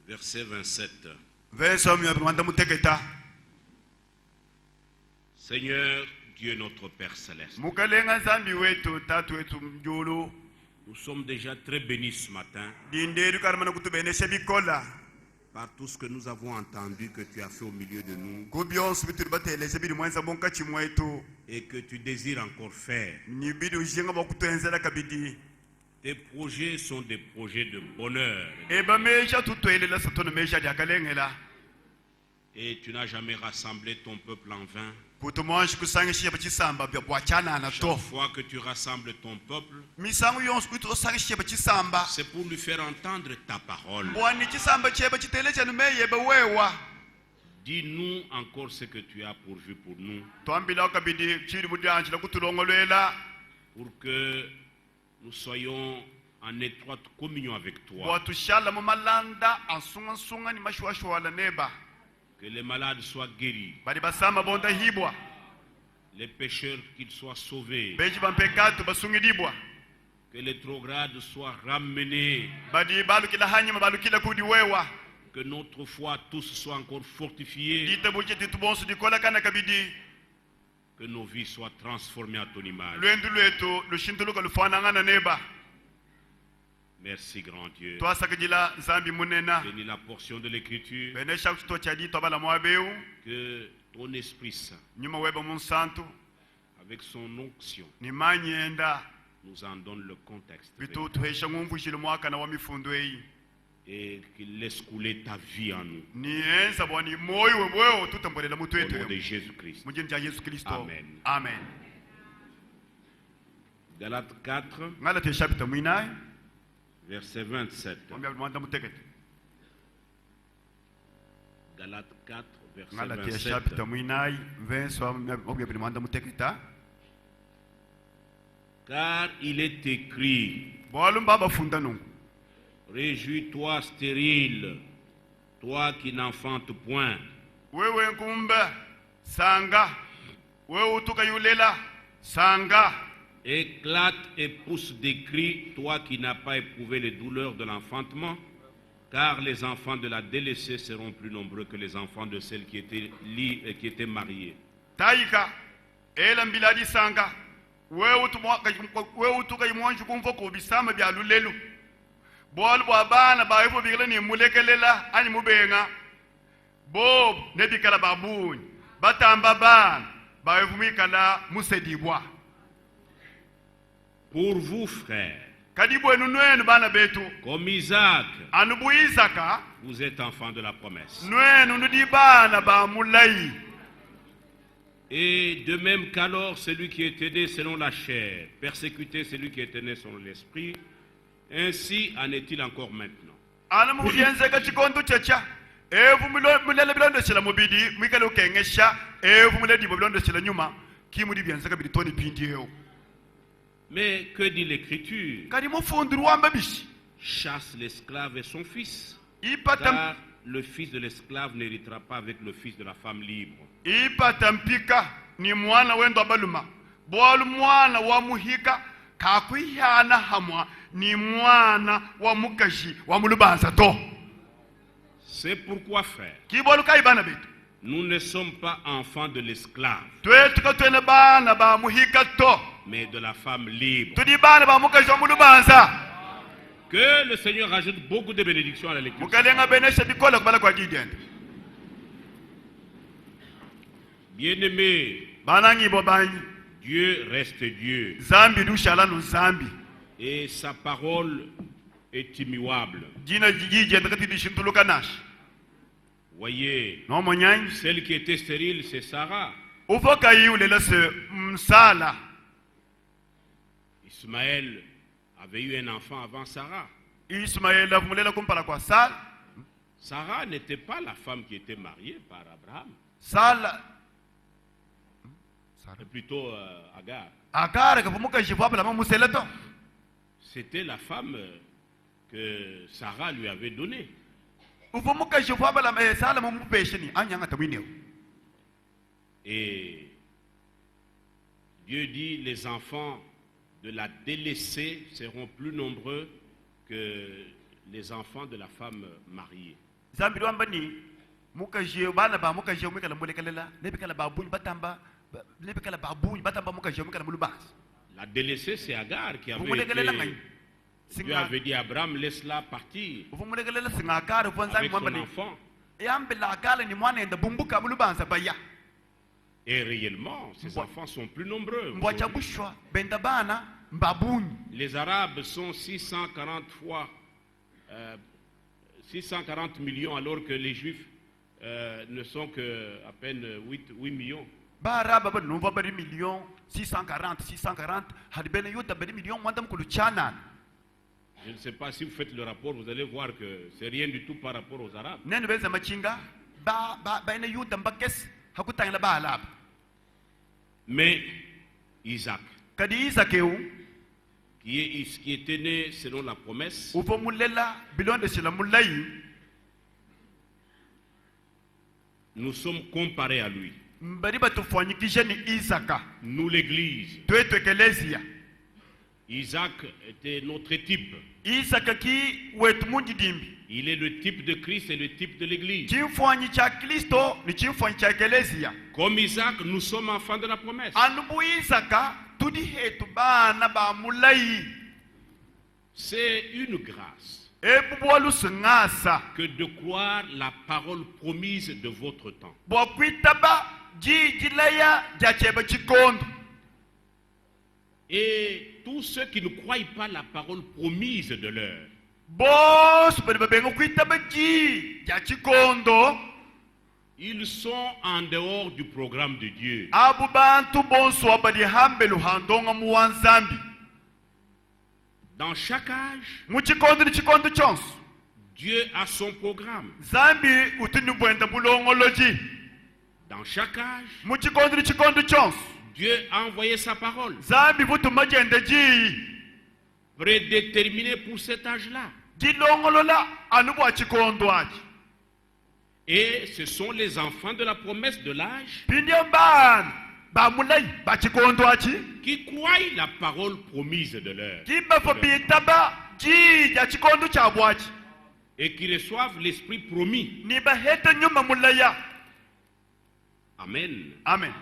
Verset 27. Seigneur Dieu notre Père Céleste, nous sommes déjà très bénis ce matin par tout ce que nous avons entendu que tu as fait au milieu de nous et que tu désires encore faire. Tes projets sont des projets de bonheur. Et tu n'as jamais rassemblé ton peuple en vain. Chaque fois que tu rassembles ton peuple, c'est pour lui faire entendre ta parole. Dis-nous encore ce que tu as pourvu pour nous, pour que nous soyons en étroite communion avec toi. Que les malades soient guéris, les pécheurs qu'ils soient sauvés, que les trogrades soient ramenés, que notre foi tous soit encore fortifiée, que nos vies soient transformées à ton image. Merci grand Dieu. Bénis la portion de l'écriture. Que ton Esprit Saint, avec son onction, nous en donne le contexte. Et qu'il laisse couler ta vie en nous. Au nom de Jésus-Christ. Amen. Amen. Galates 4, verset 27. Galates 4, verset 27. Car il est écrit: réjouis-toi stérile, toi qui n'enfantes point. Éclate et pousse des cris, toi qui n'as pas éprouvé les douleurs de l'enfantement, car les enfants de la délaissée seront plus nombreux que les enfants de celles qui étaient mariées. Pour vous, frères, comme Isaac, vous êtes enfants de la promesse. Et de même qu'alors celui qui était né selon la chair persécutait celui qui était né selon l'esprit, ainsi en est-il encore maintenant. Mais que dit l'Écriture? Chasse l'esclave et son fils, car le fils de l'esclave n'héritera pas avec le fils de la femme libre. C'est pourquoi, frère, nous ne sommes pas enfants de l'esclave, mais de la femme libre. Que le Seigneur rajoute beaucoup de bénédictions à la lecture. Bien-aimés, Dieu reste Dieu. Et sa parole est immuable. Voyez, celle qui était stérile, c'est Sarah. Ismaël avait eu un enfant avant Sarah. Sarah n'était pas la femme qui était mariée par Abraham. C'est plutôt Agar. C'était la femme que Sarah lui avait donnée. Et Dieu dit: les enfants de la délaissée seront plus nombreux que les enfants de la femme mariée. zambi wamba ni muka je bana ba muka je muka lamule kalela lebi kala babuny batamba lebi kala babuny batamba muka je muka lamulu bas. La délaissée, c'est Agar qui avait Dieu avait dit à Abraham, laisse-la partir avec son enfant. Et réellement, ces enfants sont plus nombreux. Les Arabes sont 640 millions alors que les Juifs ne sont qu'à peine 8 millions. Baraba ba numva bari million 640 hadibene yuta bari million mwandam kuluchana. Je ne sais pas si vous faites le rapport, vous allez voir que c'est rien du tout par rapport aux Arabes. Nene beza machinga ba ene yuta mbakes hakutangla ba alab. Mais Isaac, Kadi Isakeu qui était né selon la promesse, ufomulela bilonde sila mulai, nous sommes comparés à lui. Nous l'église. Isaac était notre type. Il est le type de Christ et le type de l'église. Comme Isaac, nous sommes enfants de la promesse. C'est une grâce que de croire la parole promise de votre temps. Et tous ceux qui ne croient pas la parole promise de l'heure, ils sont en dehors du programme de Dieu. Dans chaque âge, Dieu a son programme. Dans chaque âge, Dieu a envoyé sa parole, prédéterminée pour cet âge-là. Et ce sont les enfants de la promesse de l'âge qui croient la parole promise de l'heure et qui reçoivent l'esprit promis. Amen. Amen.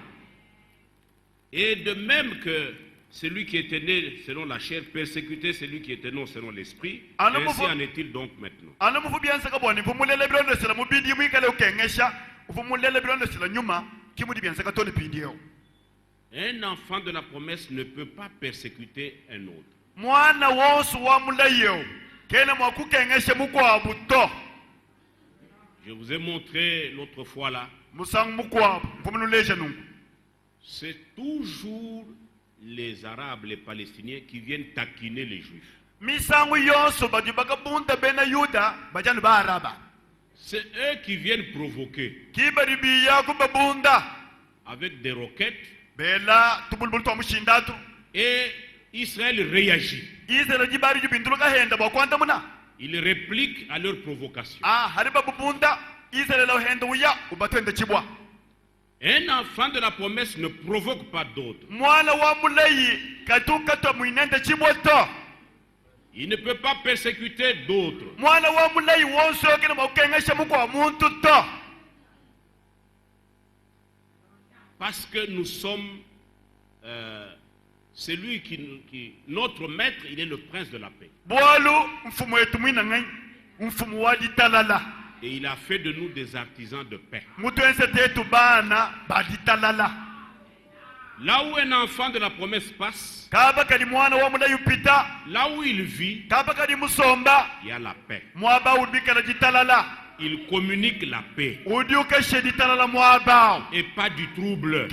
Et de même que celui qui était né selon la chair persécutait celui qui était né selon l'esprit, ainsi en est-il donc maintenant. Un enfant de la promesse ne peut pas persécuter un autre. Je vous ai montré l'autre fois là. C'est toujours les Arabes, les Palestiniens qui viennent taquiner les Juifs. C'est eux qui viennent provoquer avec des roquettes. Et Israël réagit. Il réplique à leur provocation. Un enfant de la promesse ne provoque pas d'autres. Il ne peut pas persécuter d'autres. Parce que nous sommes celui qui notre maître, il est le prince de la paix. Et il a fait de nous des artisans de paix. Là où un enfant de la promesse passe, là où il vit, il y a la paix. Il communique la paix et pas du trouble.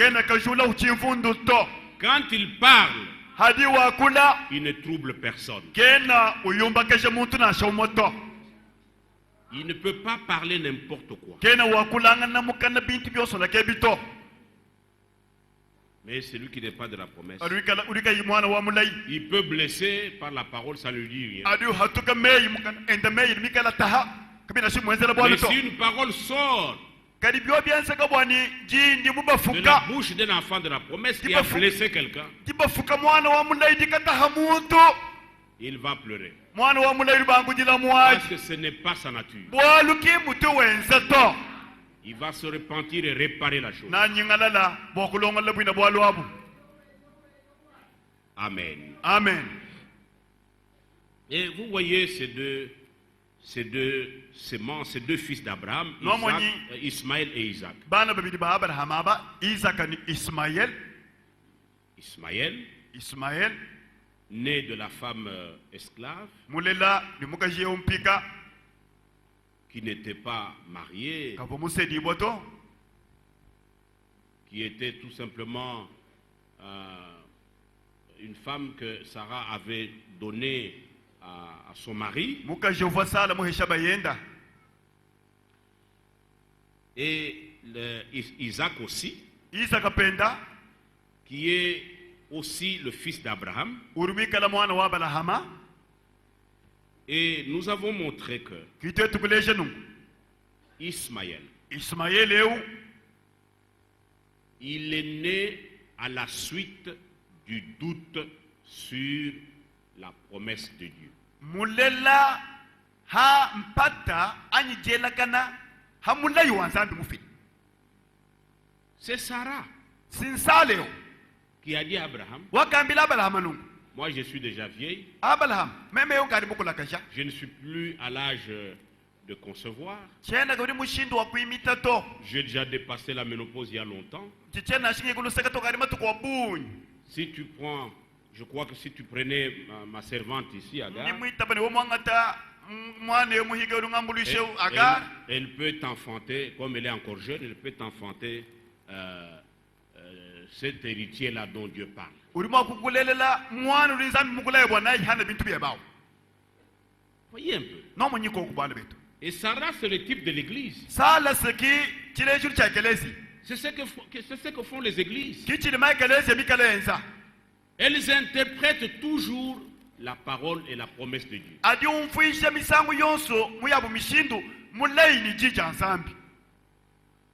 Quand il parle, il ne trouble personne. Il ne peut pas parler n'importe quoi. Mais celui qui n'est pas de la promesse, il peut blesser par la parole, ça ne lui dit rien. Mais si une parole sort de la bouche d'un enfant de la promesse qui a blessé quelqu'un, il va pleurer. mwana wa mulayi bangujila Parce mwaji que ce n'est pas sa nature. bwaluki mutu wenza to Il va se repentir et réparer la chose. nanyingalala bokulongola bwina bwalwabu. Amen. Amen. Et vous voyez ces deux semences, ces deux fils d'Abraham, Ismaël et Isaac. Bana babidi ba Abraham aba Isaac ni Ismaël. Ismaël né de la femme esclave, mulela ni mukaje umpika qui n'était pas mariée, kabomusedi boto qui était tout simplement une femme que Sarah avait donnée à son mari. mukaje uvasala muhesha bayenda. Et Isaac aussi, Isaac apenda qui est aussi le fils d'Abraham. urumika la mwana wa Abrahama. Et nous avons montré que Kite tukuleje nungu Ismaël, Ismaël eu il est né à la suite du doute sur la promesse de Dieu. mulela ha mpata anyijela kana ha mulayi wanzambi mufini. C'est Sarah Sinsaleo qui a dit à Abraham, wakambila Abrahama nungu moi je suis déjà vieille, Abraham meme yo ngari mukula kasha je ne suis plus à l'âge de concevoir, chena gari mushindo wa kuimita to j'ai déjà dépassé la ménopause il y a longtemps. chichena shinge kuluseka to gari matu kwa bunyi Si tu prends, je crois que si tu prenais ma servante ici, Agar, ni mwita bane wo mwangata mwana yo muhiga urungambulishe Agar elle peut t'enfanter, comme elle est encore jeune, elle peut t'enfanter cet héritier-là dont Dieu parle. urimo kukulelela mwana ulinzambi mukulaye bwana ihana bintu bya bawo. Voyez un peu. No munyiko kubana betu Et Sarah, c'est le type de l'église. sala seki chilejuru cha kelezi C'est ce que font les églises. kichili mai kelezi mikalenza Elles interprètent toujours la parole et la promesse de Dieu. adi umfuisha misangu yonso muyabu mishindu mulayi ni jija nzambi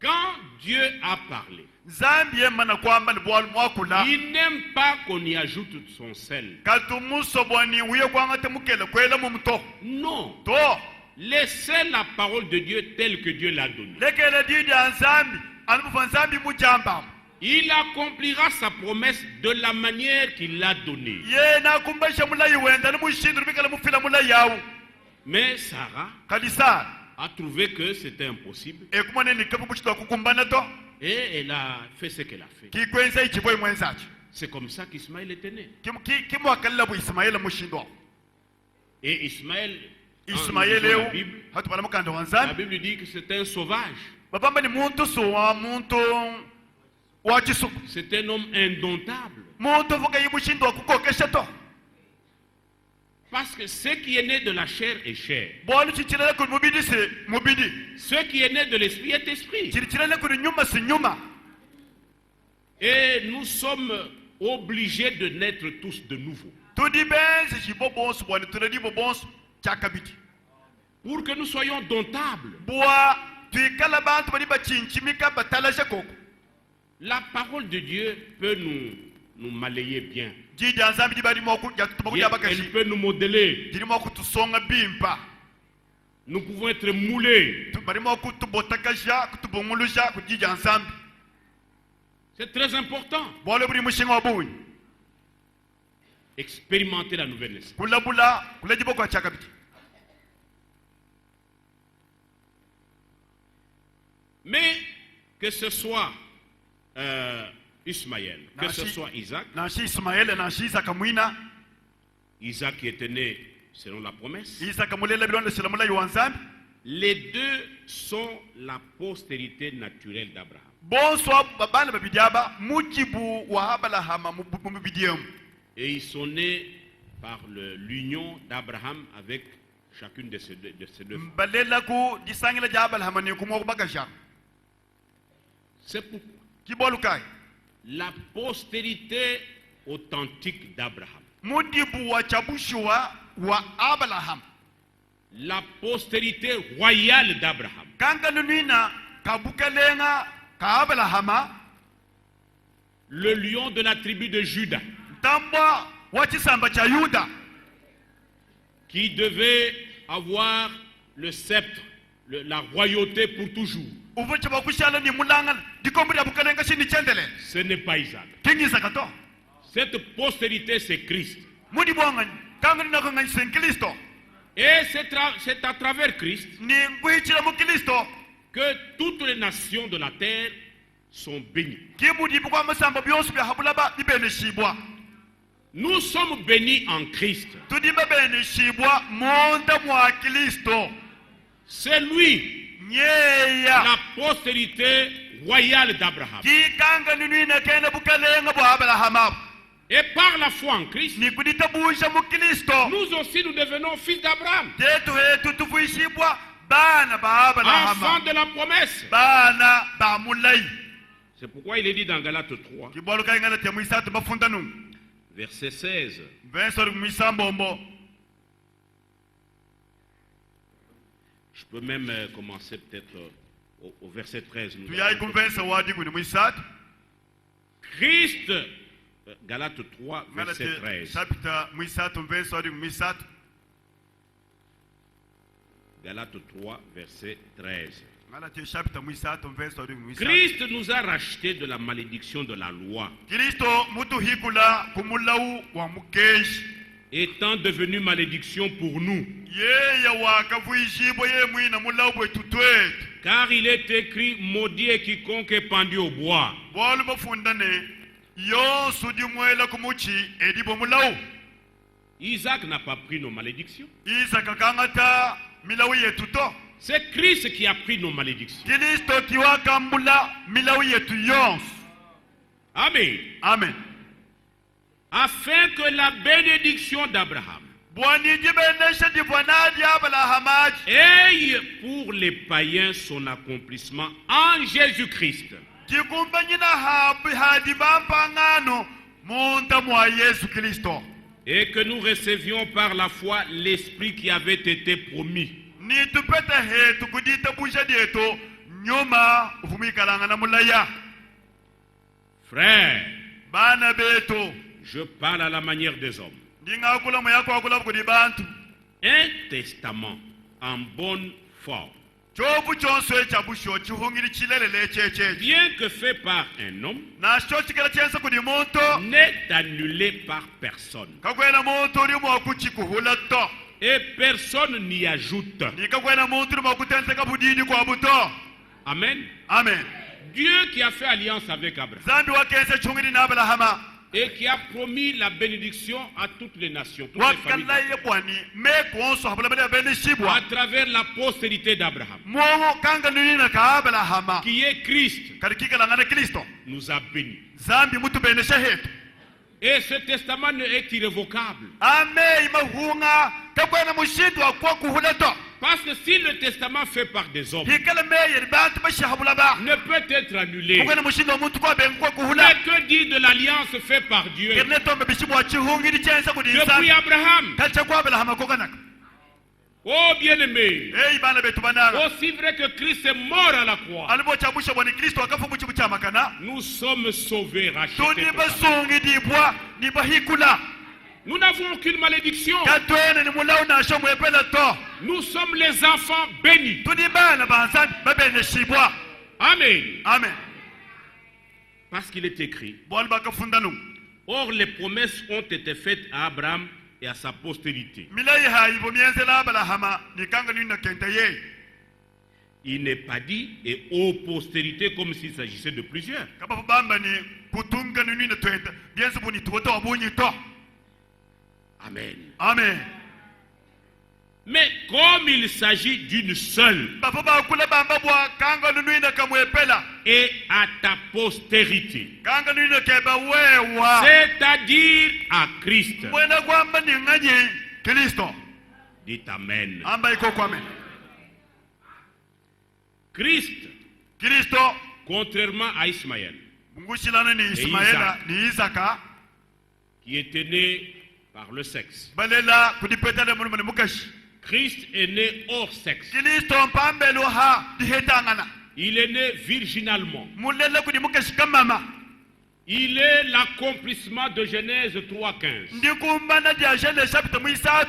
Quand Dieu a parlé, zambi yemana kwamba ni bwalu mwakula il n'aime pas qu'on y ajoute son sel. katumuso bwani uye kwanga temukele kwela mumuto Non. to Laissez la parole de Dieu telle que Dieu l'a donnée. lekele dija nzambi alimufa nzambi mujamba Il accomplira sa promesse de la manière qu'il l'a donnée. yena kumbasha mulayi wenda ni mushindu mikele mufila mulayi yawu Mais Sarah kalisa a trouvé que c'était impossible ekumane ni kabu kuchitwa kukumbana to et elle a fait ce qu'elle a fait. kikwenza ichiboyi mwenzachi C'est comme ça qu'Ismaël était né. kimwakalila bu Ismaila mushindu Et Ismaël, Ismaël la eu Bible, hatu bana mukanda la wanzambi Bible dit que c'était un sauvage. babamba ni muntu suwa muntu wa chisuku C'est un homme indomptable. muntu vuga yimushindu kukokesha to Parce que ce qui est né de la chair est chair. bwanu chichilele kuni mubidi si mubidi Ce qui est né de l'esprit est esprit. chilichilele kuni nyuma si nyuma. Et nous sommes obligés de naître tous de nouveau. Tudi benzi chibo bonsu bwani tunadi bo bonsu chakabiti Pour que nous soyons domptables. bwa tuikala bantu bali bachinchimika batalasha koko La parole de Dieu peut nous malayer bien. jija nzambi dibali moku jatutuma kuja Elle bakashi peut nous modeler. dili moku tusonga bimpa Nous pouvons être moulés. bali moku tubotakasha kutubongulusha kujija nzambi C'est très important. bwale buli mushinga wabunyi Expérimenter la nouvelle naissance. kulabula kulajibo kwa chakabiti. Mais que ce soit Ismaël, que ce soit Isaac, nashi Ismaël nashi Isaac mwina Isaac qui était né selon la promesse, Isaac mulela bilonde silamula yuwanzambi les deux sont la postérité naturelle d'Abraham. bonso babana babidiaba mujibu wa Abrahama mubidiyemu Et ils sont nés par l'union d'Abraham avec chacune de ces deux femmes. balela ku disangila ja Abrahama ni kumoku bakasha C'est pourquoi kibolukai la postérité authentique d'Abraham, mujibu wa chabushuwa wa Abraham la postérité royale d'Abraham, kanga nunina kabukalenga ka Abrahama le lion de la tribu de Juda, tambwa wa chisamba cha Yuda qui devait avoir le sceptre, la royauté pour toujours. Ce n'est pas Isaac. Cette postérité, c'est Christ. Et c'est à travers Christ que toutes les nations de la terre sont bénies. Nous sommes bénis en Christ. C'est lui, la postérité royale d'Abraham. Et par la foi en Christ, nous aussi nous devenons fils d'Abraham. Enfants de la promesse. C'est pourquoi il est dit dans Galates 3, verset 16. Je peux même commencer peut-être au verset 13. Christ, Galates 3, verset 13. Galates 3, verset 13. Christ nous a rachetés de la malédiction de la loi, étant devenu malédiction pour nous. Car il est écrit, maudit est quiconque est pendu au bois. Isaac n'a pas pris nos malédictions. C'est Christ qui a pris nos malédictions. Amen. Amen. Afin que la bénédiction d'Abraham ait pour les païens son accomplissement en Jésus-Christ. Et que nous recevions par la foi l'Esprit qui avait été promis. Frère, je parle à la manière des hommes. Un testament en bonne forme, bien que fait par un homme, n'est annulé par personne. Et personne n'y ajoute. Amen. Amen. Dieu qui a fait alliance avec Abraham et qui a promis la bénédiction à toutes les nations, toutes les familles, à travers la postérité d'Abraham, qui est Christ, nous a bénis. Et ce testament est irrévocable. Parce que si le testament fait par des hommes ne peut être annulé, mais que dit de l'alliance faite par Dieu depuis Abraham? Oh bien-aimé, aussi vrai que Christ est mort à la croix, nous sommes sauvés, rachetés. Nous n'avons aucune malédiction. Nous sommes les enfants bénis. Amen. Amen. Parce qu'il est écrit, or les promesses ont été faites à Abraham et à sa postérité. Il n'est pas dit et aux postérités comme s'il s'agissait de plusieurs. Amen. Amen. Mais comme il s'agit d'une seule, et à ta postérité, c'est-à-dire à Christ. Dites Amen. Christ, contrairement à Ismaël, qui était né par le sexe, Christ est né hors sexe. Il est né virginalement. Il est l'accomplissement de Genèse 3:15. ndikumbana dia Genèse chapitre 3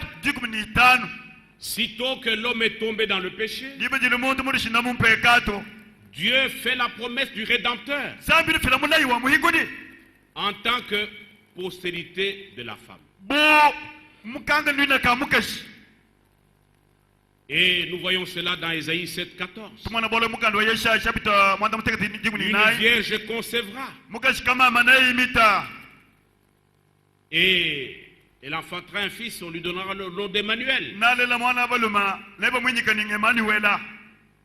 15. Sitôt que l'homme est tombé dans le péché, libe jili muntu muri shina mu pekato Dieu fait la promesse du Rédempteur zambi fila mulai wa muhiguni en tant que postérité de la femme. bo mukanga lwina ka mukashi. Et nous voyons cela dans Ésaïe 7:14. tumana bolo mukando yesha chapitre mwanda mutekati jiguni Une nai vierge concevra mukashi kama manai imita et elle enfantera un fils, on lui donnera le nom d'Emmanuel. nalela mwana baluma leba mwinyika ni Emmanuel.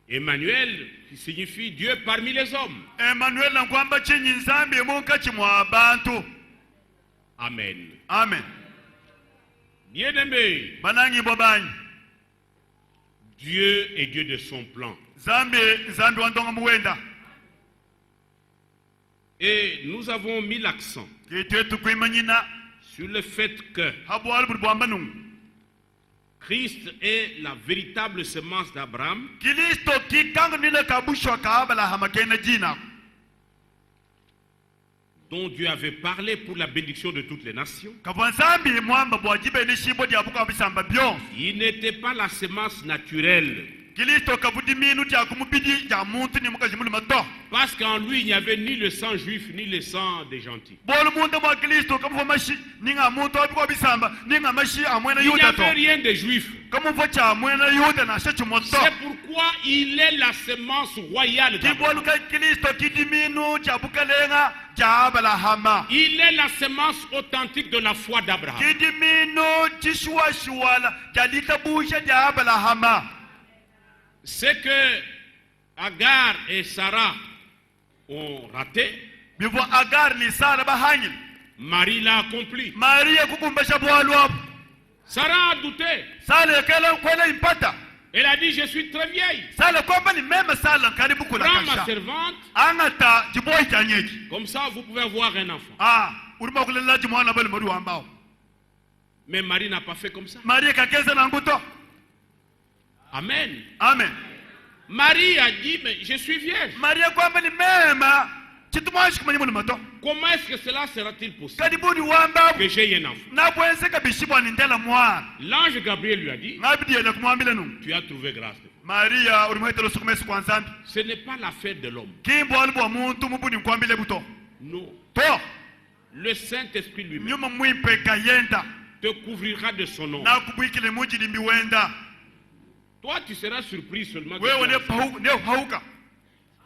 Emmanuel qui signifie Dieu parmi les hommes. Emmanuel na kwamba chinyi nzambi munkachi mwa bantu. Amen. Amen. Bien-aimé, Banangi bobanyi. Dieu est Dieu de son plan. Zambi wandonga muwenda. Et nous avons mis l'accent Kitwetu kuimanyina sur le fait que habwal bulbwambanu. Christ est la véritable semence d'Abraham, Kristo kikanga nile kabushwa kaabala hamakena jina. dont Dieu avait parlé pour la bénédiction de toutes les nations. Kavanzambi mwamba bwajibe ni shibo dia buka bisamba byon. Il n'était pas la semence naturelle, Kristo kabudi minu dia kumubidi dia muntu ni mukaji mulima to. parce qu'en lui il n'y avait ni le sang juif ni le sang des gentils. Bolu muntu mwa Kristo kamufa mashi ninga muntu abiko bisamba ninga mashi amwena Il n'y yuda to. avait rien de juif. Kamufa cha amwena yuda na shechu moto. C'est pourquoi il est la semence royale d'Abraham. Kibolu ka Kristo kidi minu cha bukalenga cha abala hama. Il est la semence authentique de la foi d'Abraham. Kidi minu chishwa shwala cha litabusha cha abala hama. C'est que Agar et Sarah ont raté, Bivo Agar ni Sara bahanyil. Marie l'a accompli. Maria kukumbasha bwalu hapo. Sarah a douté. Sala kala kwela impata. Elle a dit, je suis très vieille. Sala kwamba ni mema sala karibu kula Prends ma kasha. servante, Angata jiboi chanyeji. comme ça vous pouvez avoir un enfant. Uruma kulela jimwana bali madu ambao. Mais Marie n'a pas fait comme ça. Maria kakeza na nguto. Amen. Amen. Marie a dit, mais je suis vierge. Maria kwamba ni mema chitumwashi kumanya mulu mato. Comment est-ce que cela sera-t-il possible Kadibuni wamba que j'ai un enfant? na bwense kabishibwa ni ndela mwana. L'ange Gabriel lui a dit, Ngabidi yenda kumwambila nu. tu as trouvé grâce. Maria ulimwetelo sukumesi kwa nzambi. Ce n'est pas l'affaire de l'homme. Kimbo alibu wa muntu mubuni mkwambile buto. Non. To. Le Saint-Esprit lui-même Nyuma mwimpe kayenda. te couvrira de son nom. Na kubwikile muji limbi wenda. Toi, tu seras surpris seulement. Wewe ne pauka.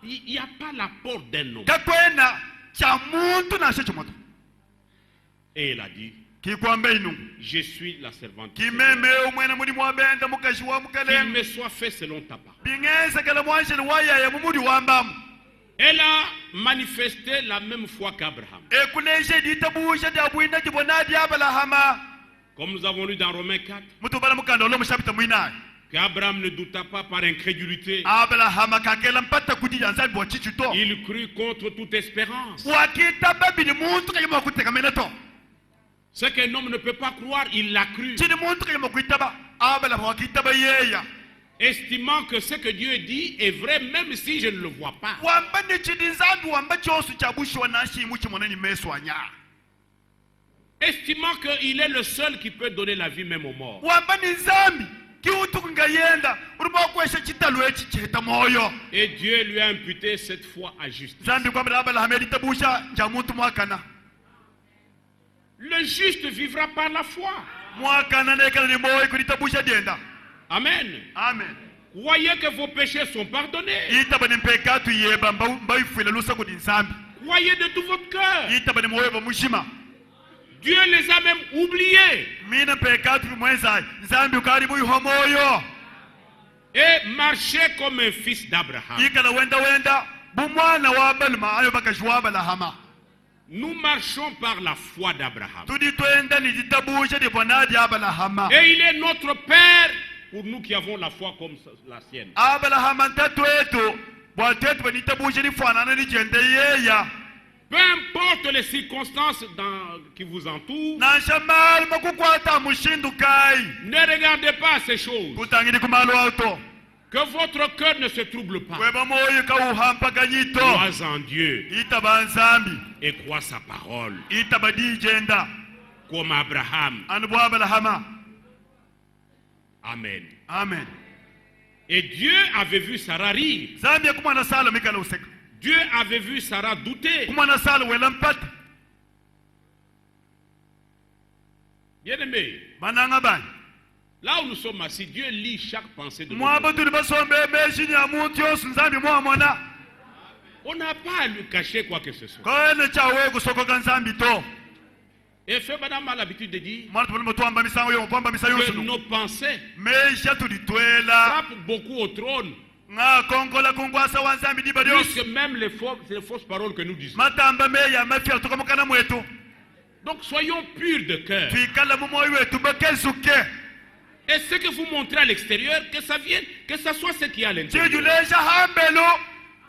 Il n'y a pas l'apport d'un homme. Kakwena cha muntu na shechu moto. Et il a dit, Kikwambe inu. je suis la servante. Kimeme umwena muri mwabenda mukashi wa Qu'il mukale. me soit fait selon ta parole. Bingeza kala mwanshi waya ya mumudi wambamu. Elle a manifesté la même foi qu'Abraham. Ekuleje ditabusha diabwina jibonadi abala hama. Comme nous avons lu dans Romains 4, Mutubala mukanda lo mushapita mwina. qu'Abraham ne douta pas par incrédulité. Abala hama kakela mpata kudija nzambi wa chichuto. Il crut contre toute espérance. Wakita babi ni muntu kayima kuteka meneto. Ce qu'un homme ne peut pas croire, il l'a cru. Chini muntu kayima kuitaba. Abala wakita ba yeya. Estimant que ce que Dieu dit est vrai, même si je ne le vois pas. Wamba ni chidi nzambi wamba chosu chabushi wa nashi muchi mwanani mesu wanya. Estimant qu'il est le seul qui peut donner la vie même aux morts. Wamba ni nzambi. Kiutu ngayenda. Uruma kwesha chitalu echi cheta moyo. Et Dieu lui a imputé cette foi à justice. Zambi kwa mbele abala hamedi tabusha jamuntu mwakana. Le juste vivra par la foi. Mwakana nekala ni moyo kulitabusha dienda. Amen. Amen. Croyez que vos péchés sont pardonnés. Itaba ni mpekatu yeba mbaifuile lusa kudi nzambi. Croyez de tout votre cœur. Itaba ni moyo bamushima. Dieu les a même oubliés. Mina mpekatu mwenza nzambi ukaribu yuho moyo. Et marchez comme un fils d'Abraham. Ikala wenda bumwana wa balma ayo bakashwa bala hama. Nous marchons par la foi d'Abraham. Tudi twenda ni ditabusha di bonadi abala hama. Et il est notre Père pour nous qui avons la foi comme la sienne. Abala hama ntatu etu bwatetu banitabusha di fanana ni jende yeya. Peu importe les circonstances qui vous entourent, Na shamal makukwata mushindu kai. ne regardez pas ces choses. Kutangini kumalo auto. Que votre cœur ne se trouble pas. weba moyo kauhampaganyito Crois en Dieu itaba nzambi et crois sa parole. itaba dijenda Comme Abraham. anubwa abalahama. Amen. Amen. Et Dieu avait vu Sarah rire. Zambia kumwana sala mikala useka. Dieu avait vu Sarah douter. Kumwana sala welampata. Bien-aimé, Mananga bani. là où nous sommes assis, Dieu lit chaque pensée de nous. Mwabatu basombe meshini ya muntu yose nzambi mwamona. On n'a pas à lui cacher quoi que ce soit. Koene chawe kusokoka nzambi to. Et fait madame a l'habitude de dire Mwana tupalimo tuamba misango yo kwamba misango que yose. nos pensées Mesha tulitwela. frappent beaucoup au trône. Nga kongola kungwasa wa nzambi diba dios. Plus que même les fausses paroles que nous disons. Matamba meya mafia tukamukana mwetu. Donc soyons purs de cœur. Tuikala mumoyo wetu bakezuke. Et ce que vous montrez à l'extérieur, que ça vienne, que ça soit ce qu'il y a à l'intérieur. Chijuleja hambelo.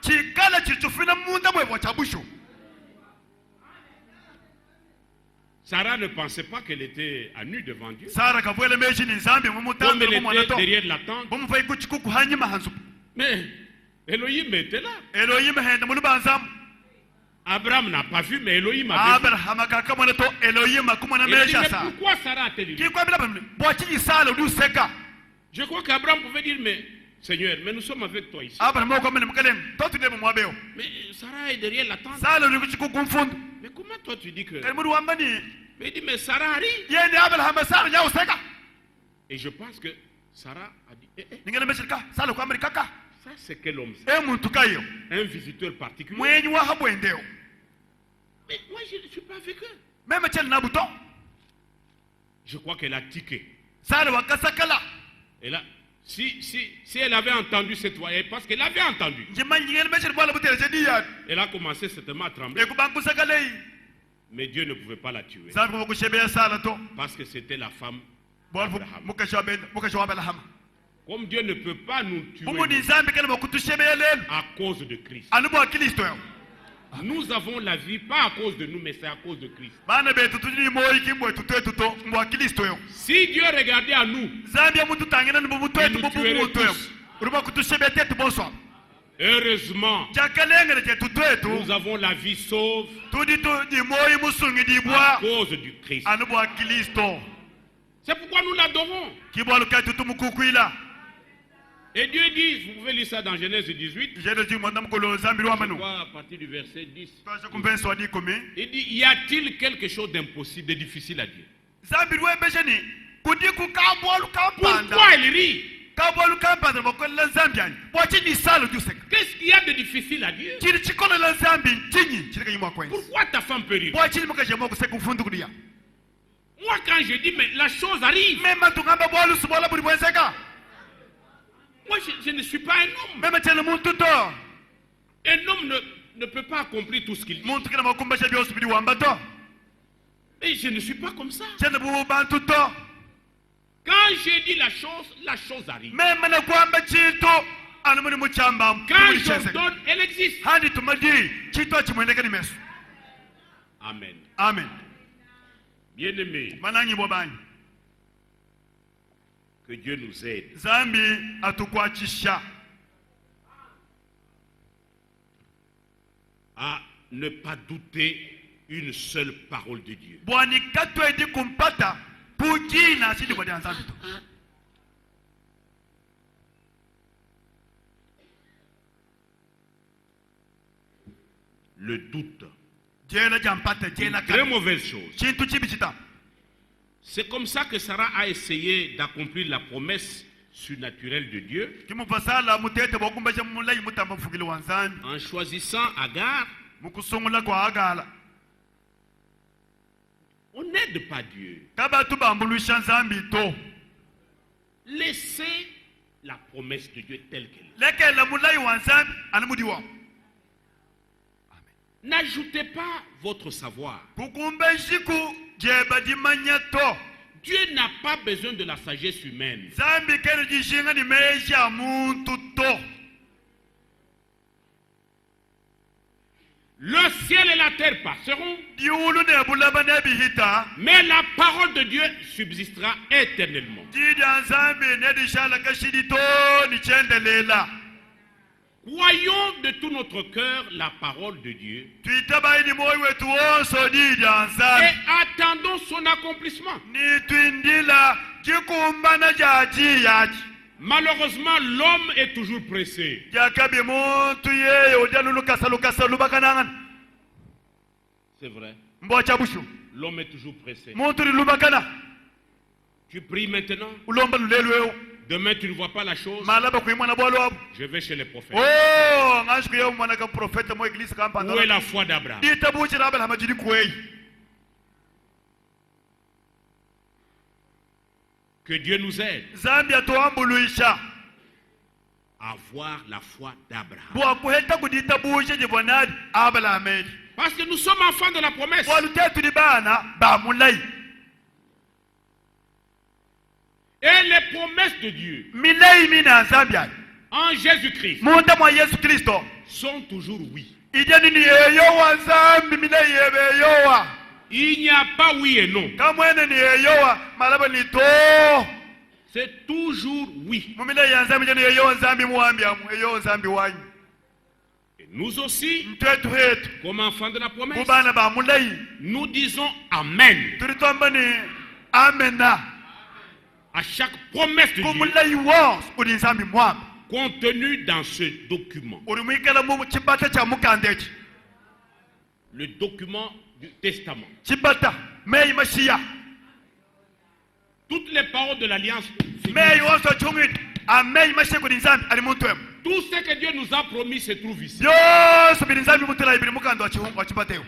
Chikala chichufina munda mwewa chabushu. Sarah ne pensait pas qu'elle était à nu devant Dieu. Sara kavwele meshini nzambi Comme mumutambe elle mumwana était to. derrière la tente. Bumufai kuchikuku hanyima hansu. Mais Elohim était là. Elohim henda muluba nzamu. Abraham n'a pas vu, mais Elohim a vu. Abraham kakamwana to Elohim akumwana Il a dit, mesha mais sa. pourquoi Sarah a-t-elle dit? Kikwambila bamle. Bwachi sala uduseka. Je crois qu'Abraham pouvait dire, mais Seigneur, mais nous sommes avec toi ici. Abraham okwambile mkalem. Totu debo mwabeo. Mais Sarah est derrière la tente. Sala udikuchikuku mfundu. Mais comment toi tu dis que... Kalimudu wambani. Mais il dit, mais Sarah arrive. Yende Abraham sala nya useka. Et je pense que Sarah a dit, Ningene meshika. Sala kwambili kaka. ça c'est quel homme ça? Muntu kayo. Un visiteur particulier. Mwenye wa habwendeo. Mais moi je ne suis pas avec eux. Meme chel nabuto. Je crois qu'elle a tiqué. Sala wakasakala. Et là, si elle avait entendu cette voix, parce qu'elle avait entendu, Njima nyingene meshel bwala butere jediya. elle a commencé certainement à trembler. Ekubanku sakalei. Mais Dieu ne pouvait pas la tuer. Zambi kukushebea sala to. Parce que c'était la femme Bwala d'Abraham. mukashwa Abraham. Comme Dieu ne peut pas nous tuer Bumu ni zambi kale bakutushebea lelo. à cause de Christ. Anubo Kristo yo. Nous avons la vie, pas à cause de nous, mais c'est à cause de Christ. Bana betu tuli moyi kimwe tutwetu to mwa Kristo yo. Si Dieu regardait à nous, Zambi ya muntu tangena nubu twetu nous bubu tuerait mutu yo. tous. Uruba kutushebea tetu bonso. heureusement, Jakalengere tetu twetu. nous avons la vie sauve Tudi to di moyi musungi di à bwa. cause du Christ. Anubo Kristo. C'est pourquoi nous l'adorons. Kibwalu kaitu tumukukwila. Et Dieu dit, vous pouvez lire ça dans Genèse 18, Jeno di mwanda mkolo zambi lwa je manu. crois à partir du verset 10. Twasha kumpenso adi kumi. Il dit, y a-t-il quelque chose d'impossible, de difficile à Dieu? Zambi lwe besheni. Kudiku kabwalu kampanda. Pourquoi il rit? Kabwalu kampanda bakola zambi ani. Bwachi ni sala uduseka. Qu'est-ce qu'il y a de difficile à Dieu? Chiri chikola la zambi chinyi. Chiri kanyuma kwenzi. Pourquoi ta femme peut rire? Bwachi ni mukaje moko seku fundu kudia. Moi, quand je dis, mais la chose arrive, Mema tungamba bwalu subola buri bwenzeka. moi, je ne suis pas un homme. Mema chele muntu to. Un homme ne peut pas accomplir tout ce qu'il dit. Muntu kila makumba cha byosu bidi wamba to. Et je ne suis pas comme ça. Chele bu bantu to. Quand j'ai dit la chose arrive. Mema na kwamba chito anumuni muchamba. Quand je donne, elle existe. Hadi tumadi chito chimwendeka ni mesu. Amen. Amen. Bien-aimés, Mananyi bobanyi. que Dieu nous aide Zambi atukwachisha. à ne pas douter une seule parole de Dieu. Bwani katwe di kumpata. Pujina sidi kwa dianzambi to. Le doute, Jena jampata jena très kata. mauvaise chose. Chintu chibichita. C'est comme ça que Sarah a essayé d'accomplir la promesse surnaturelle de Dieu Kimufasala mutete bokumba cha mulai mutamba mfugili wanzambi. en choisissant Agar. Mukusungula kwa agala. On n'aide pas Dieu. Kaba tubambuluisha nzambi to. Laissez la promesse de Dieu telle qu'elle est. Leke la mulai wanzambi anamudiwa. N'ajoutez pas votre savoir. Kukumba shiku jeba di manyato. Dieu n'a pas besoin de la sagesse humaine. Zambi kene jishinga ni meisha muntu to. Le ciel et la terre passeront, diulu ne bulaba ne bihita mais la parole de Dieu subsistera éternellement. didi anzambi ne dishala kashidi to ni chendelela Croyons de tout notre cœur la parole de Dieu tuitabai ni moyo wetu wonso didi et anzambi attendons son accomplissement. ni twindila kikumbana jaji yaji Malheureusement, l'homme est toujours pressé. jakabi muntu ye odalulu kasalukasa lubakanangan C'est vrai. mbocha bushu L'homme est toujours pressé. muntu lubakana Tu pries maintenant. ulomba lulelweo Demain, tu ne vois pas la chose. malaba kuimwana bolo Je vais chez les prophètes. oh ngashku yo mwana ka profeta mo église ka Où est mpanda la foi d'Abraham? ditabuchi rabel hamajidi kwei Que Dieu nous aide zambia toambuluisha à avoir la foi d'Abraham. bwa kuheta kuditabuchi jibonadi abala amedi Parce que nous sommes enfants de la promesse. walutetu ni bana ba mulai Et les promesses de Dieu milai mina zambia en Jésus-Christ munda mwa Yesu Kristo sont toujours oui. ijeni ni yeyowa zambi milai yebe yowa Il n'y a pas oui et non. kamwene ni yeyowa malaba ni to C'est toujours oui. mumilai ya zambi jeni yeyowa zambi muambia yeyowa zambi wanyu Et nous aussi, mtwetu hetu comme enfants de la promesse, kubana ba mulai nous disons Amen tulitwamba ni amena à chaque promesse de Dieu kumulai wonse uli nzambi mwamba contenue dans ce document. uli mwikala mu chibata cha mukandechi Le document du testament. chibata meyi mashiya Toutes les paroles de l'alliance. meyi wonse chungit ameyi mashiya kuli nzambi ali muntwemu Tout ce que Dieu nous a promis se trouve ici. byose bili nzambi mutula ibili mukanda wa chibateu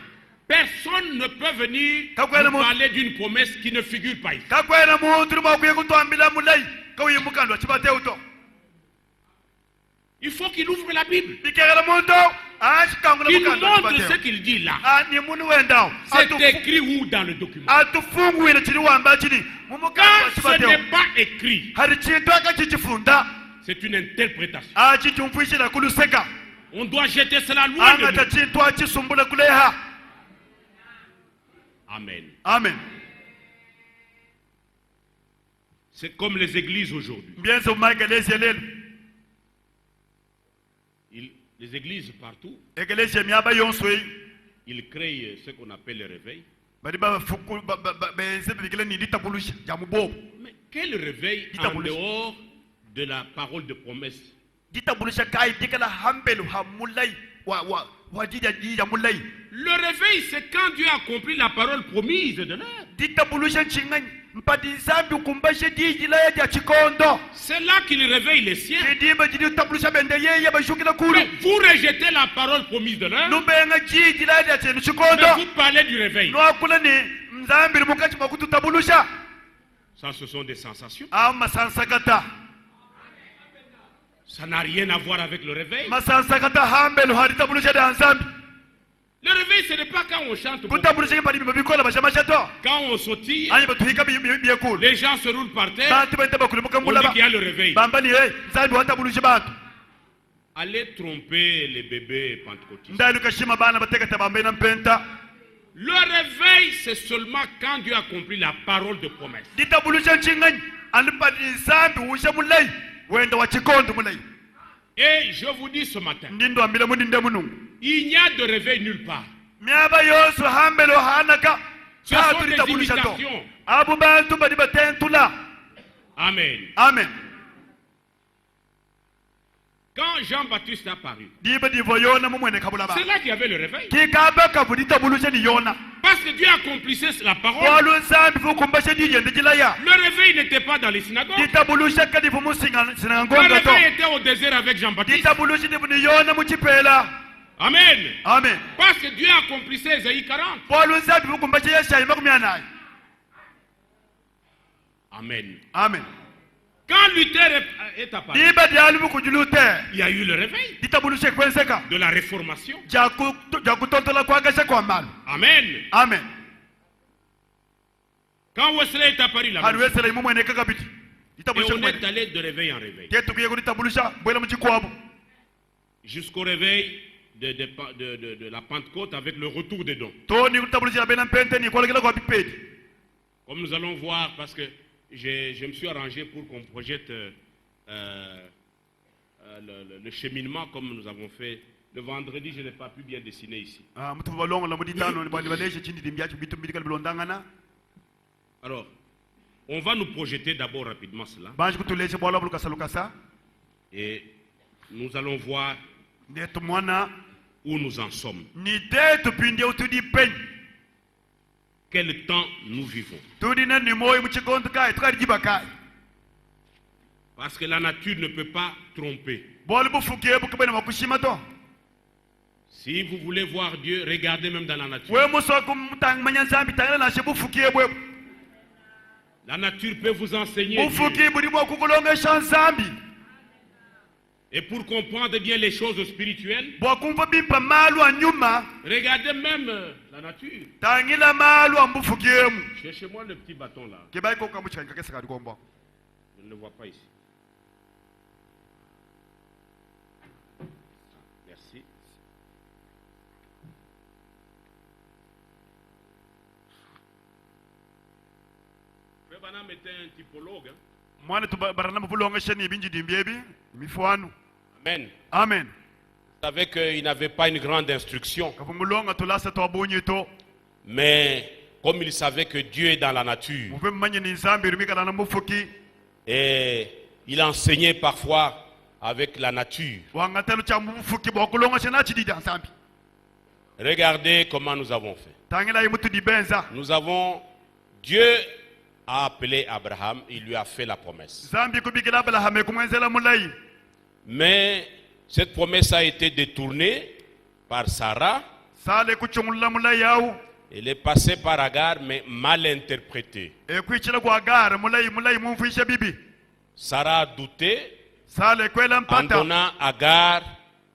Personne ne peut venir Kakwela nous mo- parler d'une promesse qui ne figure pas ici. kakwena muntu uli mwakuye kutwambila mulai kawiye mukanda wa chibateu to Il faut qu'il ouvre la Bible. ikekela muntu ashikangula Il nous mukanda wa montre ce chibateu qu'il dit là. ni munu wendao C'est écrit où dans le document? atufunguwile chili wamba chili mumukanda wa Quand ce chibateu n'est pas écrit, hari chintu akachichifunda c'est une interprétation. achichumfwishila kuluseka On doit jeter cela loin de angata nous. chintu achisumbula kuleha Amen. amen C'est comme les églises aujourd'hui. mbienze mumaegelezia lelo Les églises partout, egelezia miaba yonso eyi ils créent ce qu'on appelle le réveil. bali benze bibikile ni litabulusha ja mubobo Mais quel réveil Dites à en vous le- dehors de la parole de promesse? litabulusha kai dikala hambelu ha mulai wa jija mulai Le réveil, c'est quand Dieu accomplit la parole promise de l'heure. litabulusha chingani mpati nzambi kumbashe dijila ya ja chikondo C'est là qu'il réveille les siens. kidimba jili litabulusha bende yeye bashukila kulu Mais vous rejetez la parole promise de l'heure, numbenga jijila ya chenu mais chikondo vous parlez du réveil. nwakula ni nzambi mukati mwakututabulucha Ça, ce sont des sensations. masansakata Ça n'a rien à voir avec le réveil. masansakata hambelu halitabulusha da nzambi Le réveil, ce n'est pas quand on chante beaucoup. kutabulusha kipali bibikola bashamasha to Quand on sautille, anyi batuhika byekulu les gens se roulent par terre. bantu bente bakulumuka On dit mulaba qu'il y a le réveil. bamba ni nzambi watabulusha bantu Allez tromper les bébés pentecôtistes. ndali kashima bana batekata bambena mpenta Le réveil, c'est seulement quand Dieu accomplit la parole de promesse. litabulusha nchingani alipati nzambi usha mulai wenda wa chikondo mulai Et je vous dis ce matin, ndindo ambile muninde munungu il n'y a de réveil nulle part. miaba yonso hambelo hanaka Ce sont katu des litabulusha to imitations. abo bantu bali batentula Amen. amen Quand Jean-Baptiste est apparu, diba divo yona mumwene kabula ba c'est là qu'il y avait le réveil. kikaba kabudita bulusha ni yona Parce que Dieu accomplissait la parole. walu nzambi fukumbasha dijende jilaya Le réveil n'était pas dans les synagogues. ditabulusha kadi fumusinga Le sinangonga to réveil était au désert avec Jean-Baptiste. ditabulusha dibu ni yona muchipela Amen. amen Parce que Dieu accomplissait Ésaïe 40. walu nzambi fukumbasha yeshayi makumi anayi Amen. amen Quand Luther est apparu, diba dialu bukujulute il y a eu le réveil ditabulusha kwenseka de la réformation. jakutontola kwagasha kwa malu Amen. amen Quand Wesley est apparu là, hali wesela imumwene kakabiti et ditabulusha on kumwene est allé de réveil en réveil. tetukuye kuditabulusha bwela muchikwabo Jusqu'au réveil de la Pentecôte avec le retour des dons. Comme nous allons voir, parce que je me suis arrangé pour qu'on projette le cheminement comme nous avons fait. Le vendredi, je n'ai pas pu bien dessiner ici. Alors, on va nous projeter d'abord rapidement cela. Et nous allons voir où nous en sommes. Quel temps nous vivons. Parce que la nature ne peut pas tromper. Si vous voulez voir Dieu, regardez même dans la nature. La nature peut vous enseigner Dieu. Et pour comprendre bien les choses spirituelles, regardez même la nature. Cherchez-moi le petit bâton là. Je ne le vois pas ici. Merci. Frère Branham était un typologue. Amen. Amen. Vous savez qu'il n'avait pas une grande instruction. Mais comme il savait que Dieu est dans la nature, et il enseignait parfois avec la nature. Regardez comment nous avons fait. Nous avons, Dieu a appelé Abraham, il lui a fait la promesse. Mais cette promesse a été détournée par Sarah. Elle est passée par Agar, mais mal interprétée. Sarah a douté en donnant Agar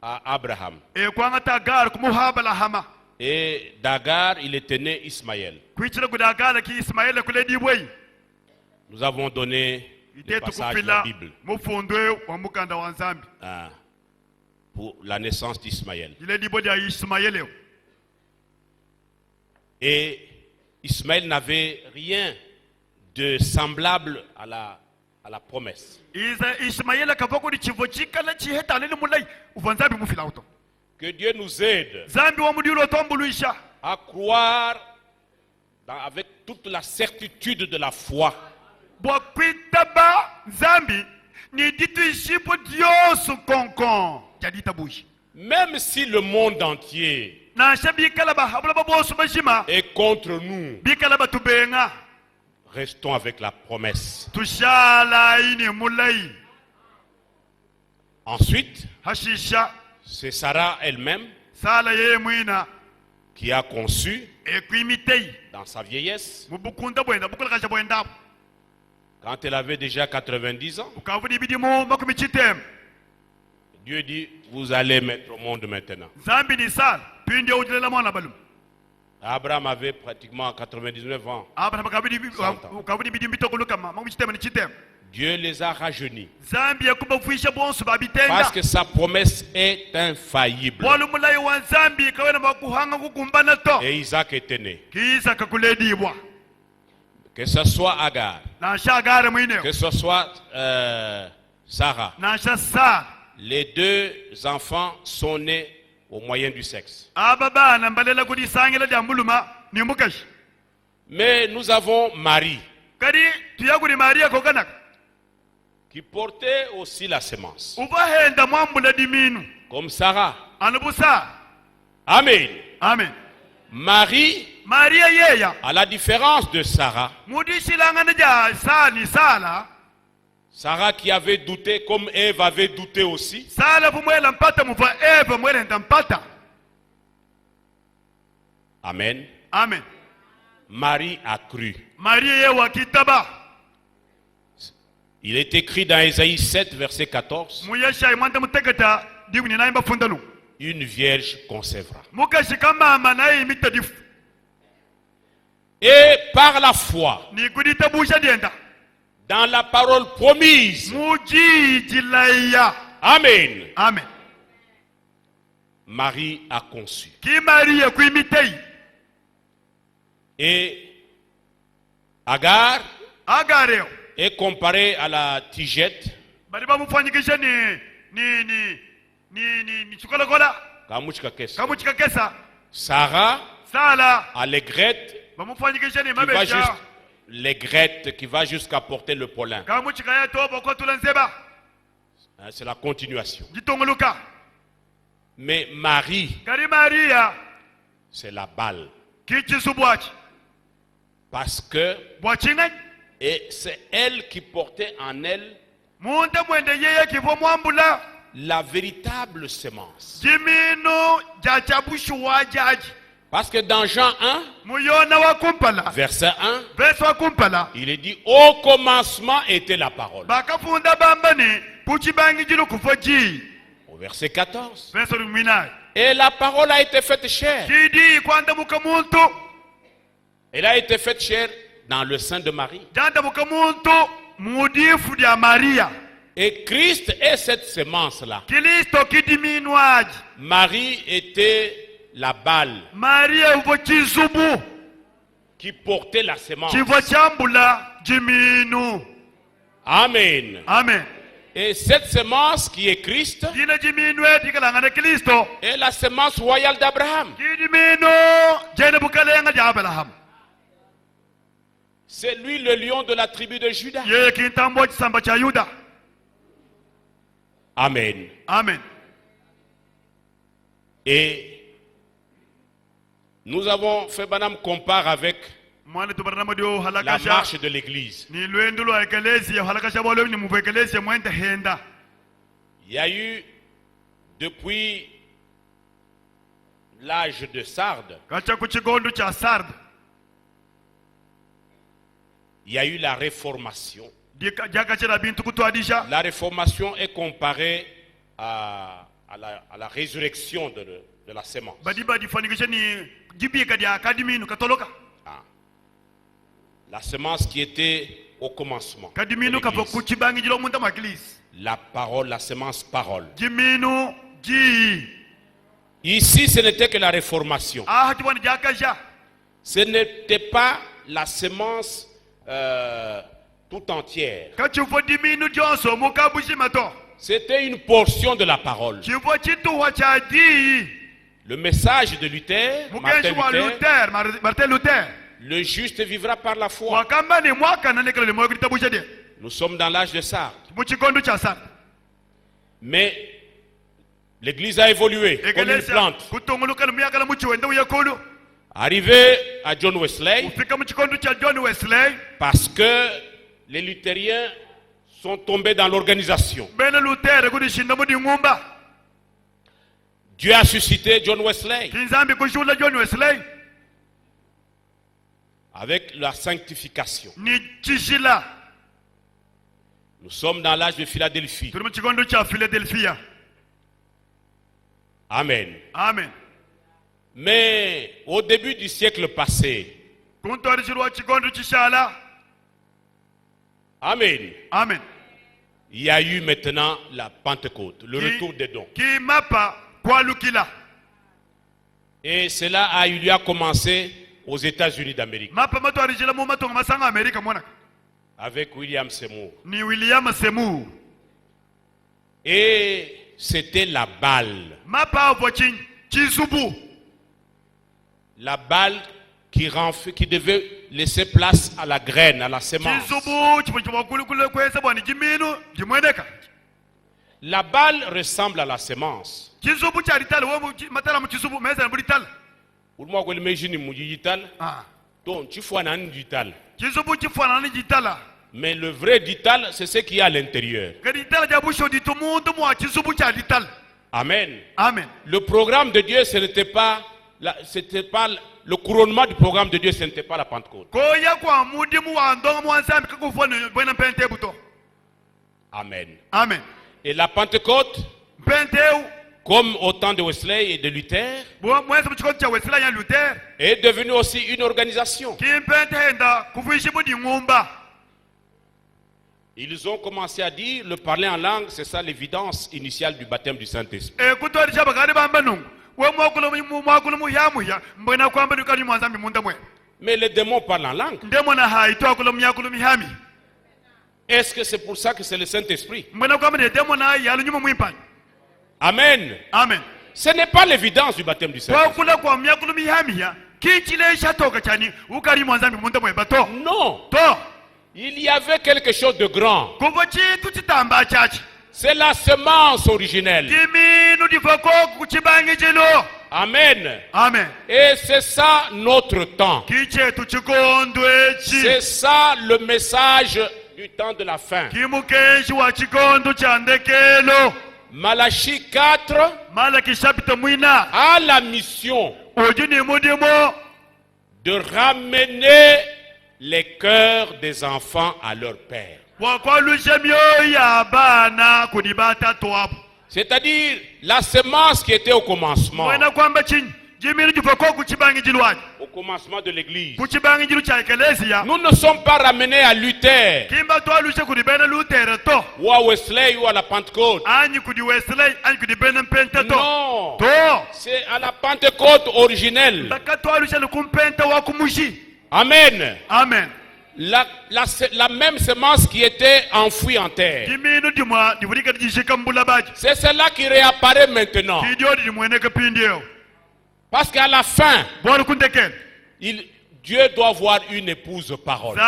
à Abraham. Et d'Agar, il était né Ismaël. Nous avons donné le passage de la Bible pour la naissance d'Ismaël. Et Ismaël n'avait rien de semblable à la promesse. Que Dieu nous aide à croire avec toute la certitude de la foi. Même si le monde entier est contre nous, restons avec la promesse. Ensuite, c'est Sarah elle-même qui a conçu dans sa vieillesse, quand elle avait déjà 90 ans. Dieu dit, vous allez mettre au monde maintenant. Abraham avait pratiquement 99 ans. 100 ans. Dieu les a rajeunis. Parce que sa promesse est infaillible. Et Isaac était né. Que ce soit Agar, que ce soit Sarah, les deux enfants sont nés au moyen du sexe. Mais nous avons Marie qui portait aussi la semence, comme Sarah. Amen. Amen. Marie, à la différence de Sarah, Sarah qui avait douté comme Ève avait douté aussi, amen. Amen. Marie a cru. Il est écrit dans Ésaïe 7, verset 14, une vierge concevra. Et par la foi, dans la parole promise, amen, Amen. Marie a conçu. ki Maria kuimitei Et Agar agareo est comparée à la tigette, bali bamufanyikisha ni chikolakola Kamuchika Kesa. kamuchika kesa. Sarah Sala à l'aigrette, bamufanyikisha ni qui va mabesha juste l'aigrette qui va jusqu'à porter le pollen. kamuchika ya tobo kwa tulanzeba Hein, c'est la continuation. jitongoluka Mais Marie, kari Maria c'est la balle. kichisubwachi Parce que bwachinga et c'est elle qui portait en elle munde mwende yeye kivo mwambula la véritable sémence. jimino jachabushuwa jaji Parce que dans Jean 1, muyona wa kumpala verset 1, verse wa kumpala il est dit au commencement était la parole. bakafunda bambani puchibangijilu kufoji Au verset 14. verse luminai Et la parole a été faite chair. jidi kwanda mukamuntu Elle a été faite chair dans le sein de Marie. janda mukamuntu mudifu dia Maria Et Christ est cette sémence-là. Kristo kidiminwaji Marie était la balle Maria uvo chizubu qui portait la sémence. chivo chambula jiminu. Amen. Amen. Et cette sémence qui est Christ Jina jiminu edikalangana Kristo est la sémence royale d'Abraham. kidiminu jene bukalenga ja Abraham. C'est lui le lion de la tribu de Juda. Yeye kintambo chisamba cha Yuda. Amen. Amen. Et nous avons fait, Madame, compare avec Mwana tubarana dio la halakasha marche de l'église. ni lwendo lwa ekelesi halakasha bolo ni muvekelesi mwende henda. Il y a eu, depuis l'âge de Sardes, Kacha kuchigondo cha Sarde il y a eu la réformation. jakachera bintu kutwadisha. La réformation est comparée à la résurrection de la sémence. Badiba difanikisha ni jibika dia kadiminu katoloka. Ah. La sémence qui était au commencement. de Kadiminu kapo l'Église. kuchibangi jilo munda maklis. La parole, la sémence parole. Jiminu ji. Ici, ce n'était que la réformation. Ah hakibani jakasha. Ce n'était pas la sémence tout entière. Kachufo diminu jonso mukabushi mato. C'était une portion de la parole. Chifo chitu wacha di. Le message de Luther, Mukenshi wa Luther, Martin Luther. le juste vivra par la foi. Wakamba ni mwaka na nekele mwa kitabu de. Nous sommes dans l'âge de Sardes. Muchikondo cha Sarde. Mais l'église a évolué comme une plante. Kutonguluka na miaka la muchi wende uyakulu. Arrivé à John Wesley, Ufika muchikondo cha John Wesley. parce que les luthériens sont tombés dans l'organisation. Bene Luther kudishinda mudi ngumba. Dieu a suscité John Wesley Kinzambi kushula John Wesley. avec la sanctification. Ni chishila. Nous sommes dans l'âge de Philadelphie. Turi muchikondo cha Philadelphia. Amen. Amen. Mais au début du siècle passé, Kuntorishirwa chikondo chishala. Amen, Amen. il y a eu maintenant la Pentecôte, le retour des dons. Ki mapa kwa lukila. Et cela a eu lieu à commencer aux États-Unis d'Amérique Mapa mato arijila mu mato masanga Amerika mwana. avec William Seymour. Ni William Seymour. Et c'était la balle. Mapa avochin chizubu. La balle qui devait laisser place à la graine, à la sémence. Chizubu chipo kulukule kwesa bwani jiminu jimwendeka. La balle ressemble à la sémence. Chizubu cha litala wo matala mu chizubu meza na litala. Ulmo ko imagine mu digital, Ah. donc tu vois nan digital. Chizubu chifana ni jitala. Mais le vrai digital, c'est ce qu'il y a à l'intérieur. Gaditala jabusho ditumundu mu chizubu cha litala. Amen. Amen. Le programme de Dieu, c'était pas le couronnement du programme de Dieu, ce n'était pas la Pentecôte. Koya kwa mudimu wa ndonga mwanzambi kakufona bwena pente buto. Amen. Amen. Et la Pentecôte, Penteu comme au temps de Wesley et de Luther, mwesa muchikondo cha Wesley ya Luther. est devenue aussi une organisation. Kimpente henda kufuishi budi ngumba. Ils ont commencé à dire, le parler en langue, c'est ça l'évidence initiale du baptême du Saint-Esprit. Mais les démons parlent en langue. Est-ce que c'est pour ça que c'est le Saint-Esprit? Amen. Amen. Ce n'est pas l'évidence du baptême du Saint-Esprit. Non. Il y avait quelque chose de grand. C'est la semence originelle. Amen. Amen. Et c'est ça notre temps. C'est ça le message du temps de la fin. Malachie 4 a la mission de ramener les cœurs des enfants à leur père. C'est-à-dire la semence qui était au commencement. Au commencement de l'église. Nous ne sommes pas ramenés à Luther ou à Wesley ou à la Pentecôte. Non, c'est à la Pentecôte originelle. Amen. Amen. La même semence qui était enfouie en terre. C'est celle-là qui réapparaît maintenant. Parce qu'à la fin, Dieu doit avoir une épouse parole.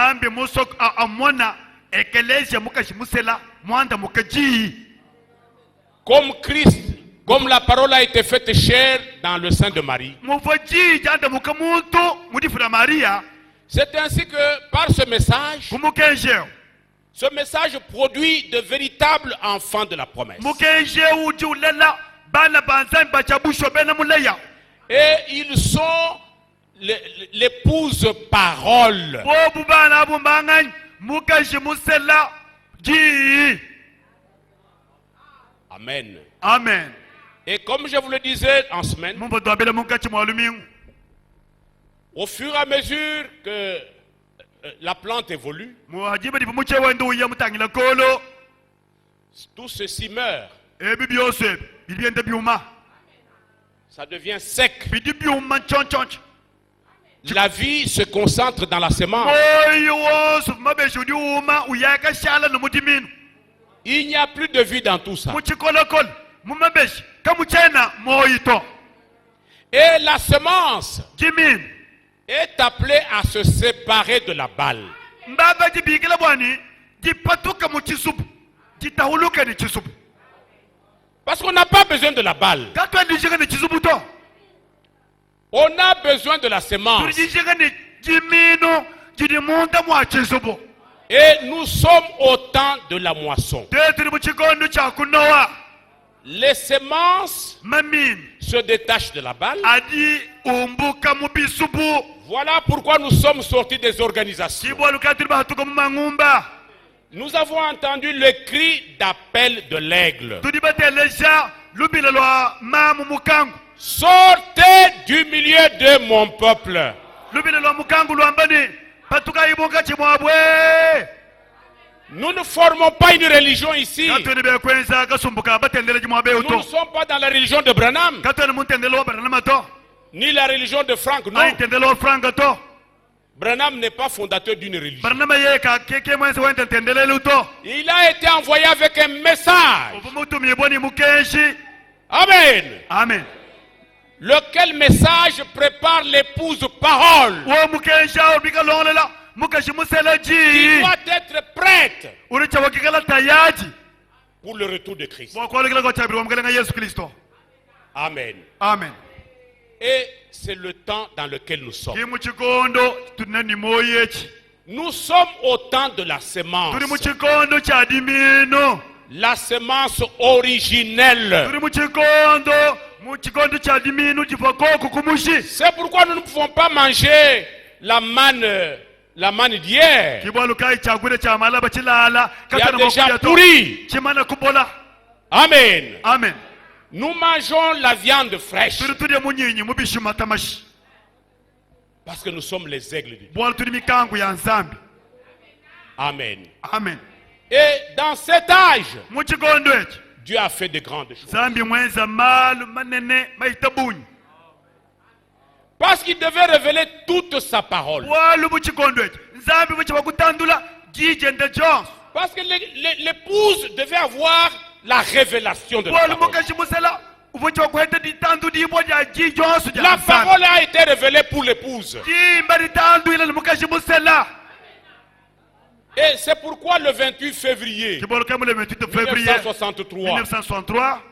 Comme Christ, comme la parole a été faite chair dans le sein de Marie. C'est ainsi que par ce message produit de véritables enfants de la promesse. Et ils sont l'épouse parole. Amen. Amen. Et comme je vous le disais en semaine, au fur et à mesure que la plante évolue, tout ceci meurt. Ça devient sec. La vie se concentre dans la semence. Il n'y a plus de vie dans tout ça. Et la semence est appelée à se séparer de la balle. Parce qu'on n'a pas besoin de la balle. On a besoin de la semence. Et nous sommes au temps de la moisson. Les semences se détachent de la balle. Voilà pourquoi nous sommes sortis des organisations. Nous avons entendu le cri d'appel de l'aigle. Sortez du milieu de mon peuple. Nous ne formons pas une religion ici. Nous ne sommes pas dans la religion de Branham, ni la religion de Frank, non. Branham n'est pas fondateur d'une religion. Il a été envoyé avec un message. Amen. Amen. Lequel message prépare l'épouse parole qui doit être prête pour le retour de Christ. Amen. Amen. Et c'est le temps dans lequel nous sommes. Nous sommes au temps de la semence. La semence originelle. C'est pourquoi nous ne pouvons pas manger la manne d'hier. Qui a déjà pourri. Amen. Amen. Nous mangeons la viande fraîche. Parce que nous sommes les aigles de Dieu. Amen. Amen. Et dans cet âge, muchikondo echi Dieu a fait de grandes choses. zambi mwenza malu manene maitabunyi Parce qu'il devait révéler toute sa parole. walu muchikondo echi zambi muchiba kutandula jijenda jonse Parce que l'épouse devait avoir la révélation de la walu parole. mukashi musela uvuchiba kuheta ditandu dibo dia jijonsu dia La parole a été révélée pour l'épouse. jimba ditandu ila mukashi musela Et c'est pourquoi le 28 février kibolo le 28 février 1963, 1963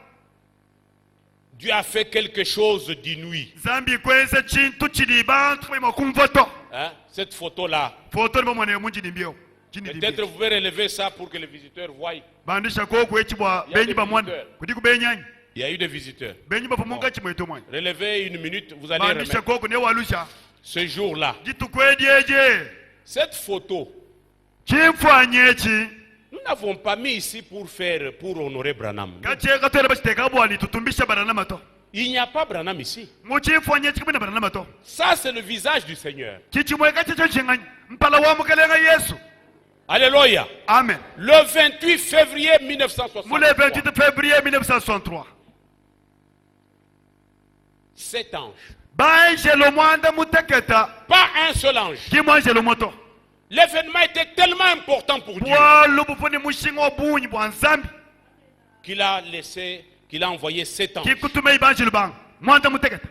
Dieu a fait quelque chose d'inouï. zambi kwenza chintu chili bantu bema kumvoto Hein? Cette photo-là, foto ni bomone munji nimbio chini peut-être nimbio vous pouvez relever ça pour que les visiteurs voient. bandisha koko echibwa Il y a benyi des bamwana visiteurs. kuti kubenyanyi Il y a eu des visiteurs. benyi bapamunga chimweto mwana Relevez une minute, vous allez bandisha remettre koko ne walusha ce jour-là. jitu kwedieje Cette photo, chimfanye echi nous n'avons pas mis ici pour honorer Branham. kacheka twele bachiteka bwani tutumbisha Branham to Il n'y a pas Branham ici. muchimfanye echi kimena Branham to Ça, c'est le visage du Seigneur. chichimweka chicho chingani mpala wa mukelenga Yesu Alléluia. amen Le 28 février mule 1963, 28 février 1963 cet ange, banjelo mwanda muteketa pas un seul ange. kimwanjelo moto L'événement était tellement important pour Dieu bwalu bufuni mushingo bunyi bwa nzambi qu'il a envoyé 7 anges. kikutume ibanjelo banga mwanda muteketa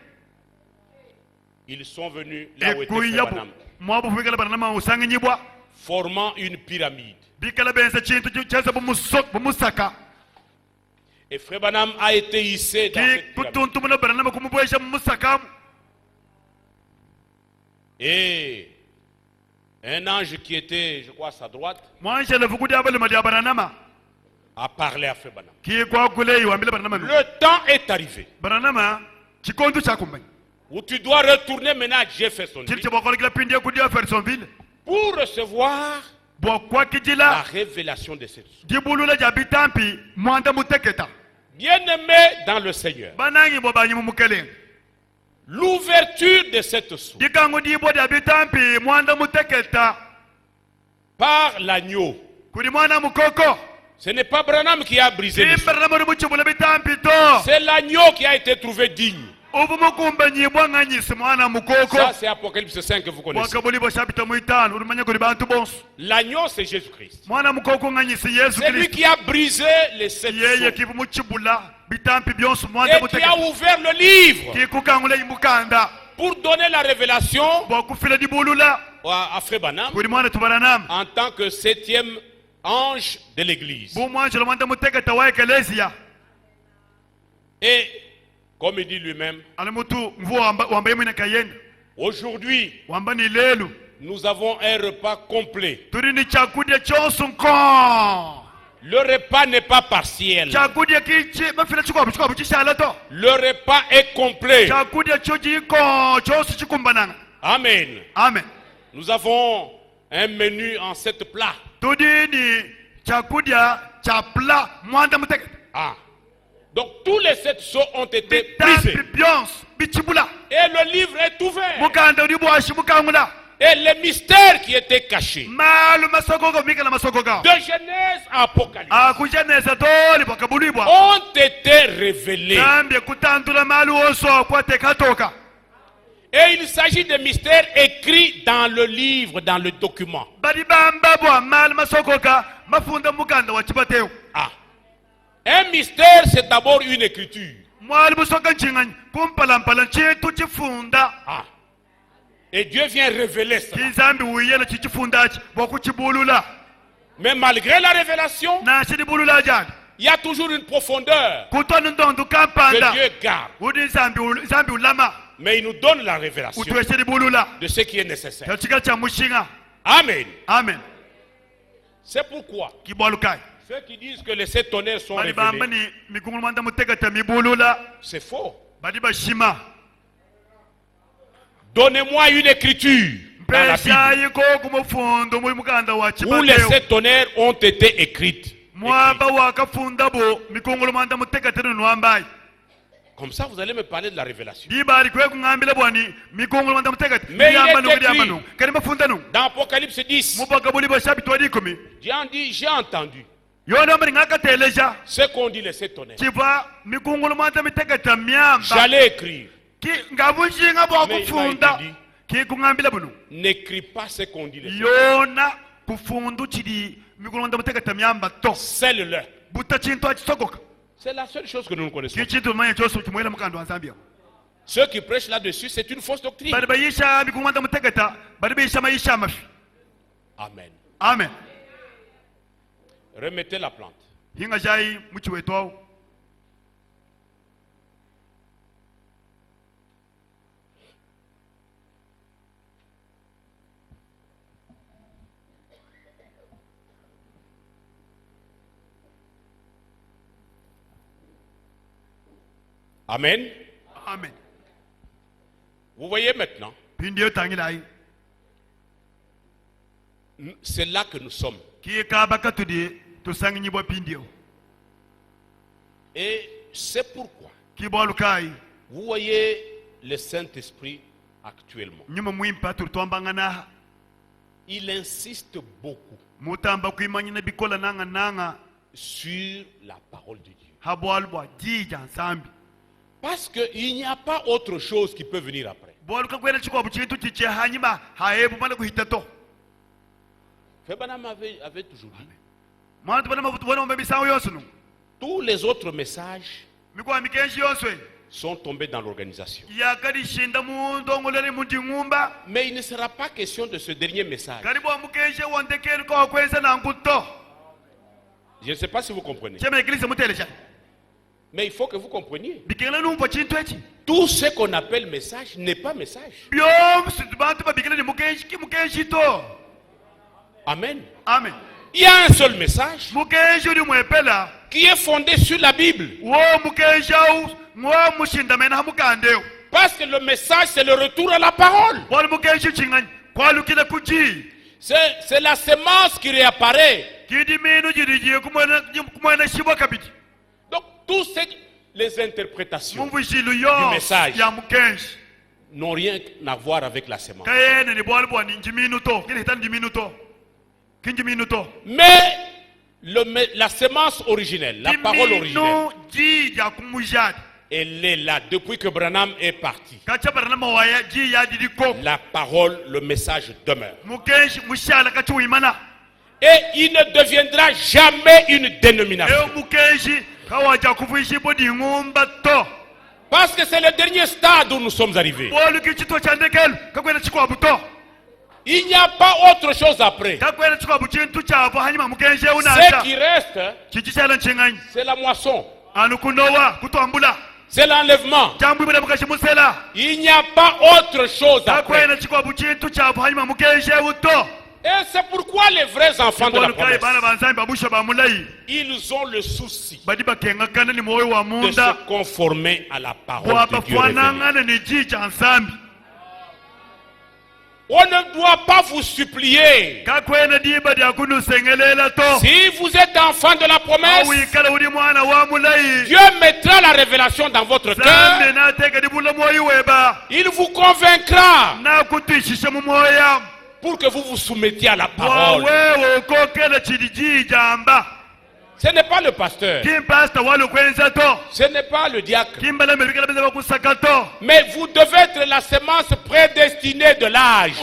Ils sont venus là où était ekuyabu Branham, mwabu fikala Branham usanginyibwa formant une pyramide. bikala benza chintu cheza bumusaka Et Frère Branham a été hissé dans cette pyramide. kikutuntumuna Branham kumubwesha mumusakamu Et un ange qui était, je crois, à sa droite, mwanjelo vukudi abaluma dia Branham a parlé à Frère Branham. kikwakule iwambile Branham Le temps est arrivé Branham chikondu chakumbanyi où tu dois retourner maintenant à Jeffersonville chili chibokolekela pindi ekudia Jeffersonville pour recevoir la bwakwakijila révélation de cette chose. dibulula dia bitampi mwanda muteketa Bien-aimés dans le Seigneur, banangi bo banyi mumukelenga l'ouverture de cette source dikangu dibo dia bitampi mwanda muteketa par l'agneau, kuli mwana mukoko ce n'est pas Branham qui a brisé le sceau. Branham uri muchibula bitampi to C'est l'agneau qui a été trouvé digne. ubu mukumbanyi bwanganyisi mwana mukoko Ça, c'est Apocalypse 5 que vous connaissez. bwakabuli bwa chapita muitano uri manya kuli bantu bonso L'agneau, c'est Jésus-Christ. mwana mukoko nganyisi Yesu C'est lui Kristo qui a brisé les sept yeye sceaux kibu muchibula bitampi byonso mwanda et qui muteketa a ouvert le livre kikukangula imukanda pour donner la révélation bwakufila dibulula à Frère Branham kuli mwana tubaranama en tant que 7e ange de l'église. bumwanjelo mwanda muteketa wa ekelesia Et comme il dit lui-même, ali mutu mvua wambaye mwina kayenda aujourd'hui, wamba ni lelu nous avons un repas complet. turi ni chakudya chonso nko Le repas n'est pas partiel. chakudya kichi mafila chikwabu chishala to Le repas est complet. chakudya cho chiko chonso chikumbananga Amen. amen Nous avons un menu en 7 plats. tudi ni chakudya chapla mwanda muteketa Ah. Donc tous les 7 sceaux ont été brisés. bitampi byonso bichibula Et le livre est ouvert. mukanda uri bwashi mukangula Et les mystères qui étaient cachés. malu masokoko mikala masoko gao De Genèse à Apocalypse akujeneza toli bwakabulibwa ont été révélés. zambi kutandula malu onso kwatekatoka Et il s'agit de mystères écrits dans le livre, dans le document. bali bamba bwa malu masokoka mafunda mukanda wa chibateo Ah. Un mystère, c'est d'abord une écriture. mwali musoka nchingani kumpalampala chintu chifunda Ah. Et Dieu vient révéler ça. chizambi uyela chichifundachi bwakuchibulula Mais malgré la révélation, na chidibulula jani il y a toujours une profondeur kutwani ndondu que kampanda Dieu garde. udi zambi ulama Mais il nous donne la révélation utweshe dibulula de ce qui est nécessaire. chachika cha mushinga Amen. amen C'est pourquoi kibwalukai ceux qui disent que les 7 tonnerres sont bali bamba révélés, ni mikungulu mwanda muteketa mibulula c'est faux. bali bashima Donnez-moi une écriture dans la Bible peshayi koku mufundo muri mukanda wa où les chibateo 7 tonnerres ont été écrites. mwamba wakafunda bo mikungulu mwanda muteketa nwambayi Comme ça, vous allez me parler de la révélation. Mais il est écrit dans Apocalypse 10, Dieu dit, j'ai entendu ce qu'on dit les 7 tonnerres. J'allais écrire. Mais il m'a été dit, n'écris pas ce qu'on dit les 7 tonnerres. Scelle-le. C'est la seule chose que nous ne connaissons pas. Ceux qui prêchent là-dessus, c'est une fausse doctrine. Amen. Amen. Remettez la plante. Amen. Amen. Vous voyez maintenant, c'est là que nous sommes. Et c'est pourquoi vous voyez le Saint-Esprit actuellement. Il insiste beaucoup sur la parole de Dieu. Parce qu'il n'y a pas autre chose qui peut venir après. Febanam avait toujours dit, tous les autres messages sont tombés dans l'organisation. Mais il ne sera pas question de ce dernier message. Je ne sais pas si vous comprenez. Mais il faut que vous compreniez. Tout ce qu'on appelle message n'est pas message. Amen. Amen. Il y a un seul message qui est fondé sur la Bible. Parce que le message, c'est le retour à la parole. C'est la semence qui réapparaît. Donc, tous les interprétations du message n'ont rien à voir avec la semence. Mais la semence originelle, la parole originelle, elle est là depuis que Branham est parti. La parole, le message demeure. Et il ne deviendra jamais une dénomination. Parce que c'est le dernier stade où nous sommes arrivés. Il n'y a pas autre chose après. Ce qui reste, c'est la moisson. C'est l'enlèvement. Il n'y a pas autre chose après. Et c'est pourquoi les vrais enfants de la promesse, ils ont le souci de se conformer à la parole de Dieu révélée. On ne doit pas vous supplier. Si vous êtes enfant de la promesse, Dieu mettra la révélation dans votre cœur. Il vous convaincra pour que vous vous soumettiez à la parole. Ce n'est pas le pasteur. Ce n'est pas le diacre. Mais vous devez être la semence prédestinée de l'âge.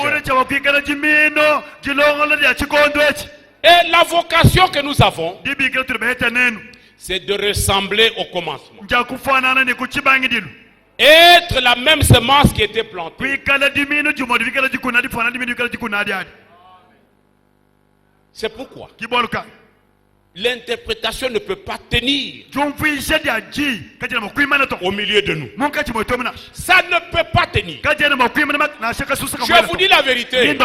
Et la vocation que nous avons, c'est de ressembler au commencement. Être la même semence qui était plantée. C'est pourquoi l'interprétation ne peut pas tenir au milieu de nous. Ça ne peut pas tenir. Je vous dis la vérité.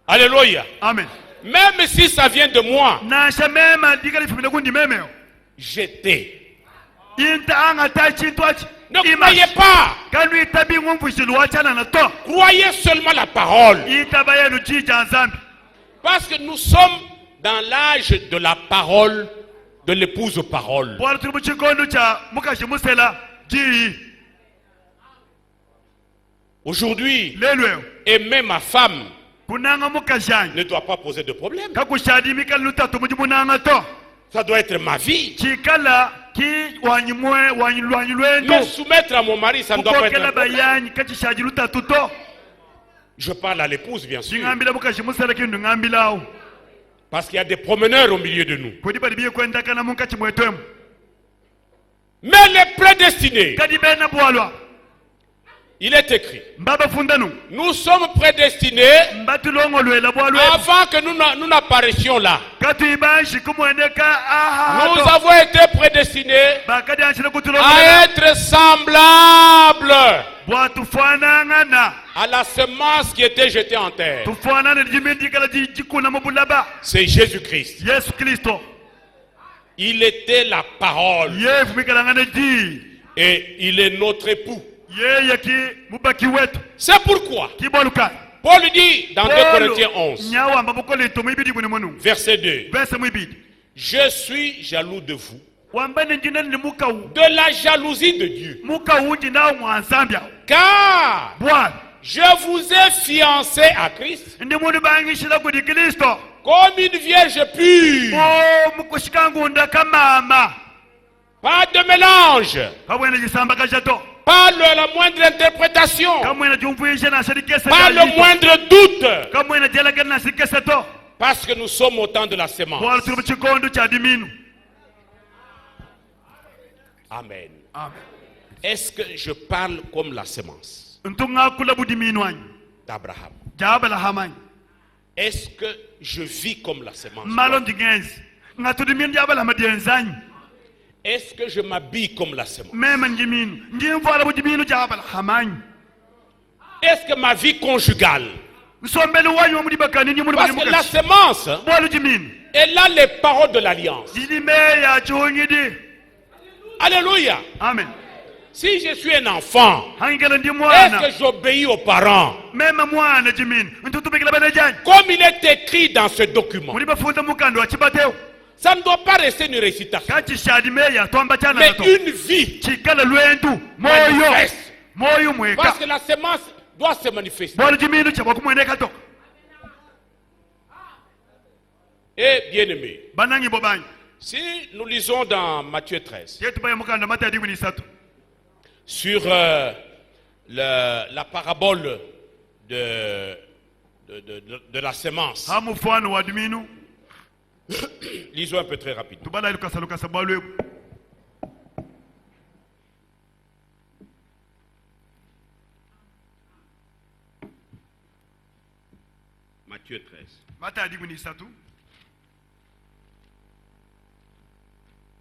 Alléluia. Amen. Même si ça vient de moi, j'étais. Ne croyez pas. Croyez seulement la parole. Parce que nous sommes dans l'âge de la parole de l'épouse parole. bwala tuli mu kikondo kya mukazi musela ji Aujourd'hui, lelwe et même ma femme kunanga mukazi anyi ne doit pas poser de problème. kakushadimika lutatu muji munanga to Ça doit être ma vie. chikala ki wanyimwe wanyilwanyi lwendo Me soumettre à mon mari, ça ne doit pas être kukokela un problème. bayanyi kachishaji lutatu to Je parle à l'épouse, bien sûr. chingambila mukazi musela kindu ngambilawo Parce qu'il y a des promeneurs au milieu de nous. kodi bali biye kwendakana munkachi mwetwemu Mais les prédestinés, kadi bena bwalwa il est écrit, mbaba fundanu nous sommes prédestinés mbatulongolwela bwalwe avant que nous n'apparaissions là. katuibanshi kumwendeka Nous aha avons été prédestinés bakadi anshile à kutulongolwela être semblables bwatufanangana à la semence qui était jetée en terre. tufanane jimindikala jikuna mubulaba C'est Jésus-Christ. yesu kristo Il était la parole yefumikalangana ji et il est notre époux. yeye ki mubaki wetu C'est pourquoi kibolukai Paul dit dans 2 Corinthiens 11, nyawamba bukolito mwibidi buni munu verset 2, verse mwibidi je suis jaloux de vous, wambane njinani ni mukawu de la jalousie de Dieu, mukawunji nawo mwansambya car bwana je vous ai fiancé à Christ ndi mundu bangishila kudi kristo comme une vierge pure. o mukushikangunda kamama Pas de mélange, kamwena jisamba kajato pas la moindre interprétation, kamwena jumvuishe na serikese pas le moindre doute, kamwena jelagana na serikese to parce que nous sommes au temps de la bwana sémence. tuli muchikondo cha diminu Amen. amen Est-ce que je parle comme la sémence ntunga kula budiminu anyi d'Abraham? jabala hamanyi Est-ce que je vis comme la sémence? malo njigenzi ngatudiminu jabala madienzanyi Est-ce que je m'habille comme la sémence? mema njiminu njimvala budiminu jabala hamanyi Est-ce que ma vie conjugale? nsombele wanyu omudibakani ndi Parce que la sémence, bwalu jiminu elle a les paroles de l'alliance. jidimeya chihunyidi Alléluia. amen Si je suis un enfant, hangela ndi est-ce mwana que j'obéis aux parents? mema mwana jiminu ntutubikila bana janyi Comme il est écrit dans ce document. mulibafunda mukando wa chibateo Ça ne doit pas rester une récitation, kachishadimeya twamba chana mais nato une vie chikala lwendu moyo manifeste. moyo mweka Parce que la sémence doit se manifester. bwalu jiminu chabwa kumweneka to Et bien aimé, banangi bobanyi si nous lisons dans Matthieu 13, yetubaya mukando mata yadi kuni satu sur la parabole de la sémence, hamufano wa diminu lisons un peu très rapidement. tubala ilukasa bwalu Matthieu 13. mata yadi kuni satu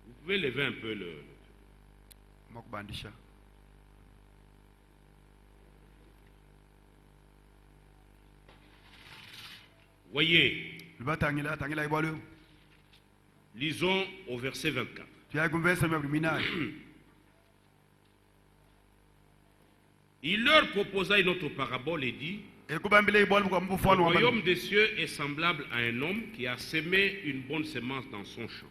Vous pouvez lever un peu le... makubandisha Voyez, lubatangila tangila ibwalu lisons au verset 24. tuyaye kumvesa mwabuminayi Il leur proposa une autre parabole et dit, ekubambile ibwalu kwa le mbufano wa royaume des cieux est semblable à un homme qui a semé une bonne semence dans son champ.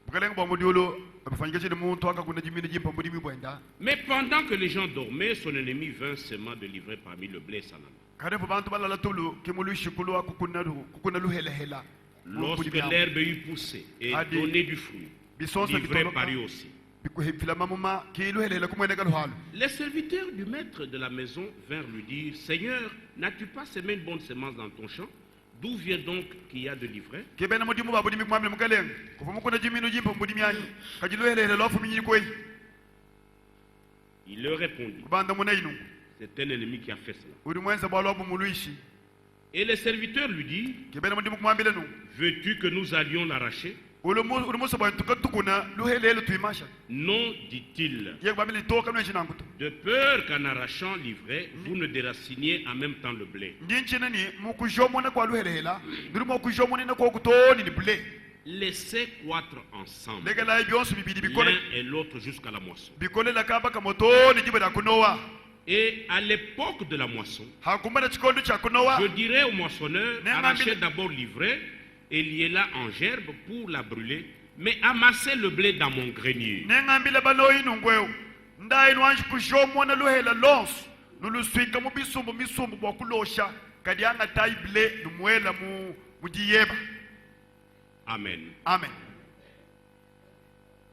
bukalenga bwa mudiolo abafanyika chini muntu akakunda jimini jimpa mudimi bwenda Mais pendant que les gens dormaient, son ennemi vint seulement de livrer parmi le blé sans la kadefu bantu balala tulu kimulushikulu kukuna luhelehela Lorsque l'herbe eut poussé et donné du fruit, livré par eux aussi. Les serviteurs du maître de la maison vinrent lui dire, Seigneur, n'as-tu pas semé une bonne semence dans ton champ? D'où vient donc qu'il y a de l'ivraie? Il leur répondit, c'est un ennemi qui a fait cela. Et les serviteurs lui dirent, veux-tu que nous allions l'arracher? Non, dit-il, de peur qu'en arrachant l'ivraie, vous ne déraciniez en même temps le blé. Laissez croître ensemble l'un et l'autre jusqu'à la moisson. Et à l'époque de la moisson, je dirai au moissonneur, arrachez d'abord l'ivraie et liez-la en gerbe pour la brûler, mais amassez le blé dans mon grenier. nengambile baloyi nungweu ndai nwanji kujomona luhela lonso nuluswika mu misumbu bwa kulosha kadi anga taible numwela mu diyeba. Amen. Amen.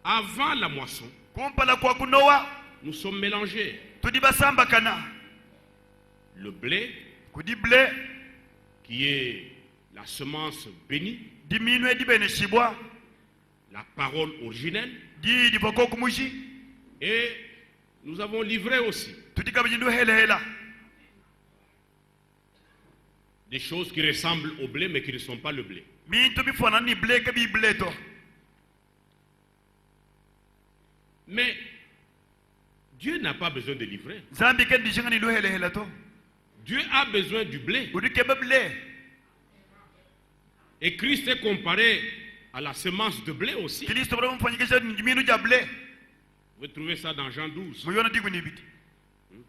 Avant la moisson, kumpala kwa kunowa nous sommes mélangés. tudi basamba kana Le blé, kudi ble qui est la semence bénie, diminwe dibene shibwa la parole originelle, di diboko kumuji et nous avons livré aussi tudi kabindu hela des choses qui ressemblent au blé mais qui ne sont pas le blé. mintu bifana ni ble kabi ble to. Mais Dieu n'a pas besoin de livrer. Zambi kendi jingani lu hela to. Dieu a besoin du blé. Udi kebe ble. Et Christ est comparé à la semence de blé aussi. Kristo bra mfanyikisha minu ja ble. Vous trouvez ça dans Jean 12, Muyona digu ni bidi.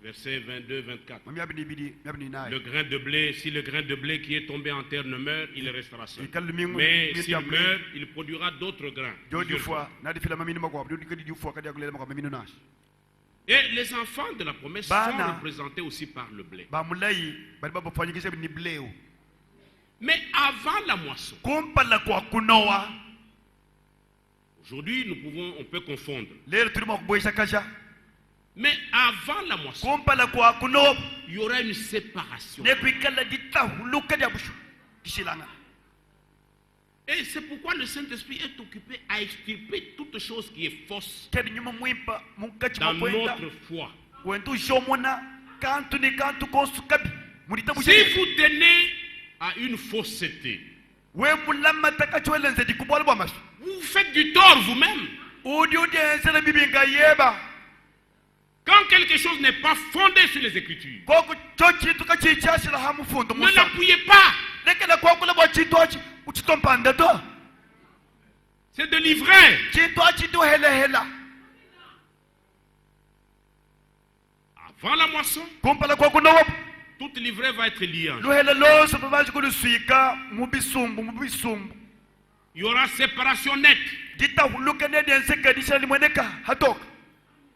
versets 22-24. Mami abini bidi, abini nae. Le grain de blé, si le grain de blé qui est tombé en terre ne meurt, il restera seul. Ikal mingu Mais ni s'il ja ble. meurt, il produira d'autres grains. Jo plusieurs du fois, na di fila mamini mako, abdu di fois kadi agule mako mamini nash. Et les enfants de la promesse Bana. sont représentés aussi par le blé. Ba mulai, ba baba fanyikisha ni bleo. Mais avant la moisson, Kumpala kwa kunowa. aujourd'hui on peut confondre. Lero tulimo kuboisha kasha. Mais avant la moisson, Kumpala kwa kunowa. il y aura une séparation. Ne kuikala dita huluka dia bushu. Kishilanga. Et c'est pourquoi le Saint-Esprit est occupé à extirper toute chose qui est fausse Kedi nyuma mwimpa munkachi dans mapwenda. notre foi. Wentu jomona kantu ni kantu konsu kabi. Murita busha. Si vous tenez à une fausseté, We mulama takachwele nzedi kubwala bwa mashu. vous faites du tort vous-même. Udi ensela bibi ngayeba. Quand quelque chose n'est pas fondé sur les Écritures, Koko chochi tukachichashi la hamu fundo ne musa. l'appuyez pas. Lekela kwa kula bwa chitochi uchitompanda to. C'est de l'ivraie. Chitochi to hela. Avant la moisson, Kumpala kwa kunowa. toute l'ivraie va être liée. Luhela loso pavaji kuluswika mubisumbu. Il y aura séparation nette. Dita huluka nedi enseka disha limweneka hatoka.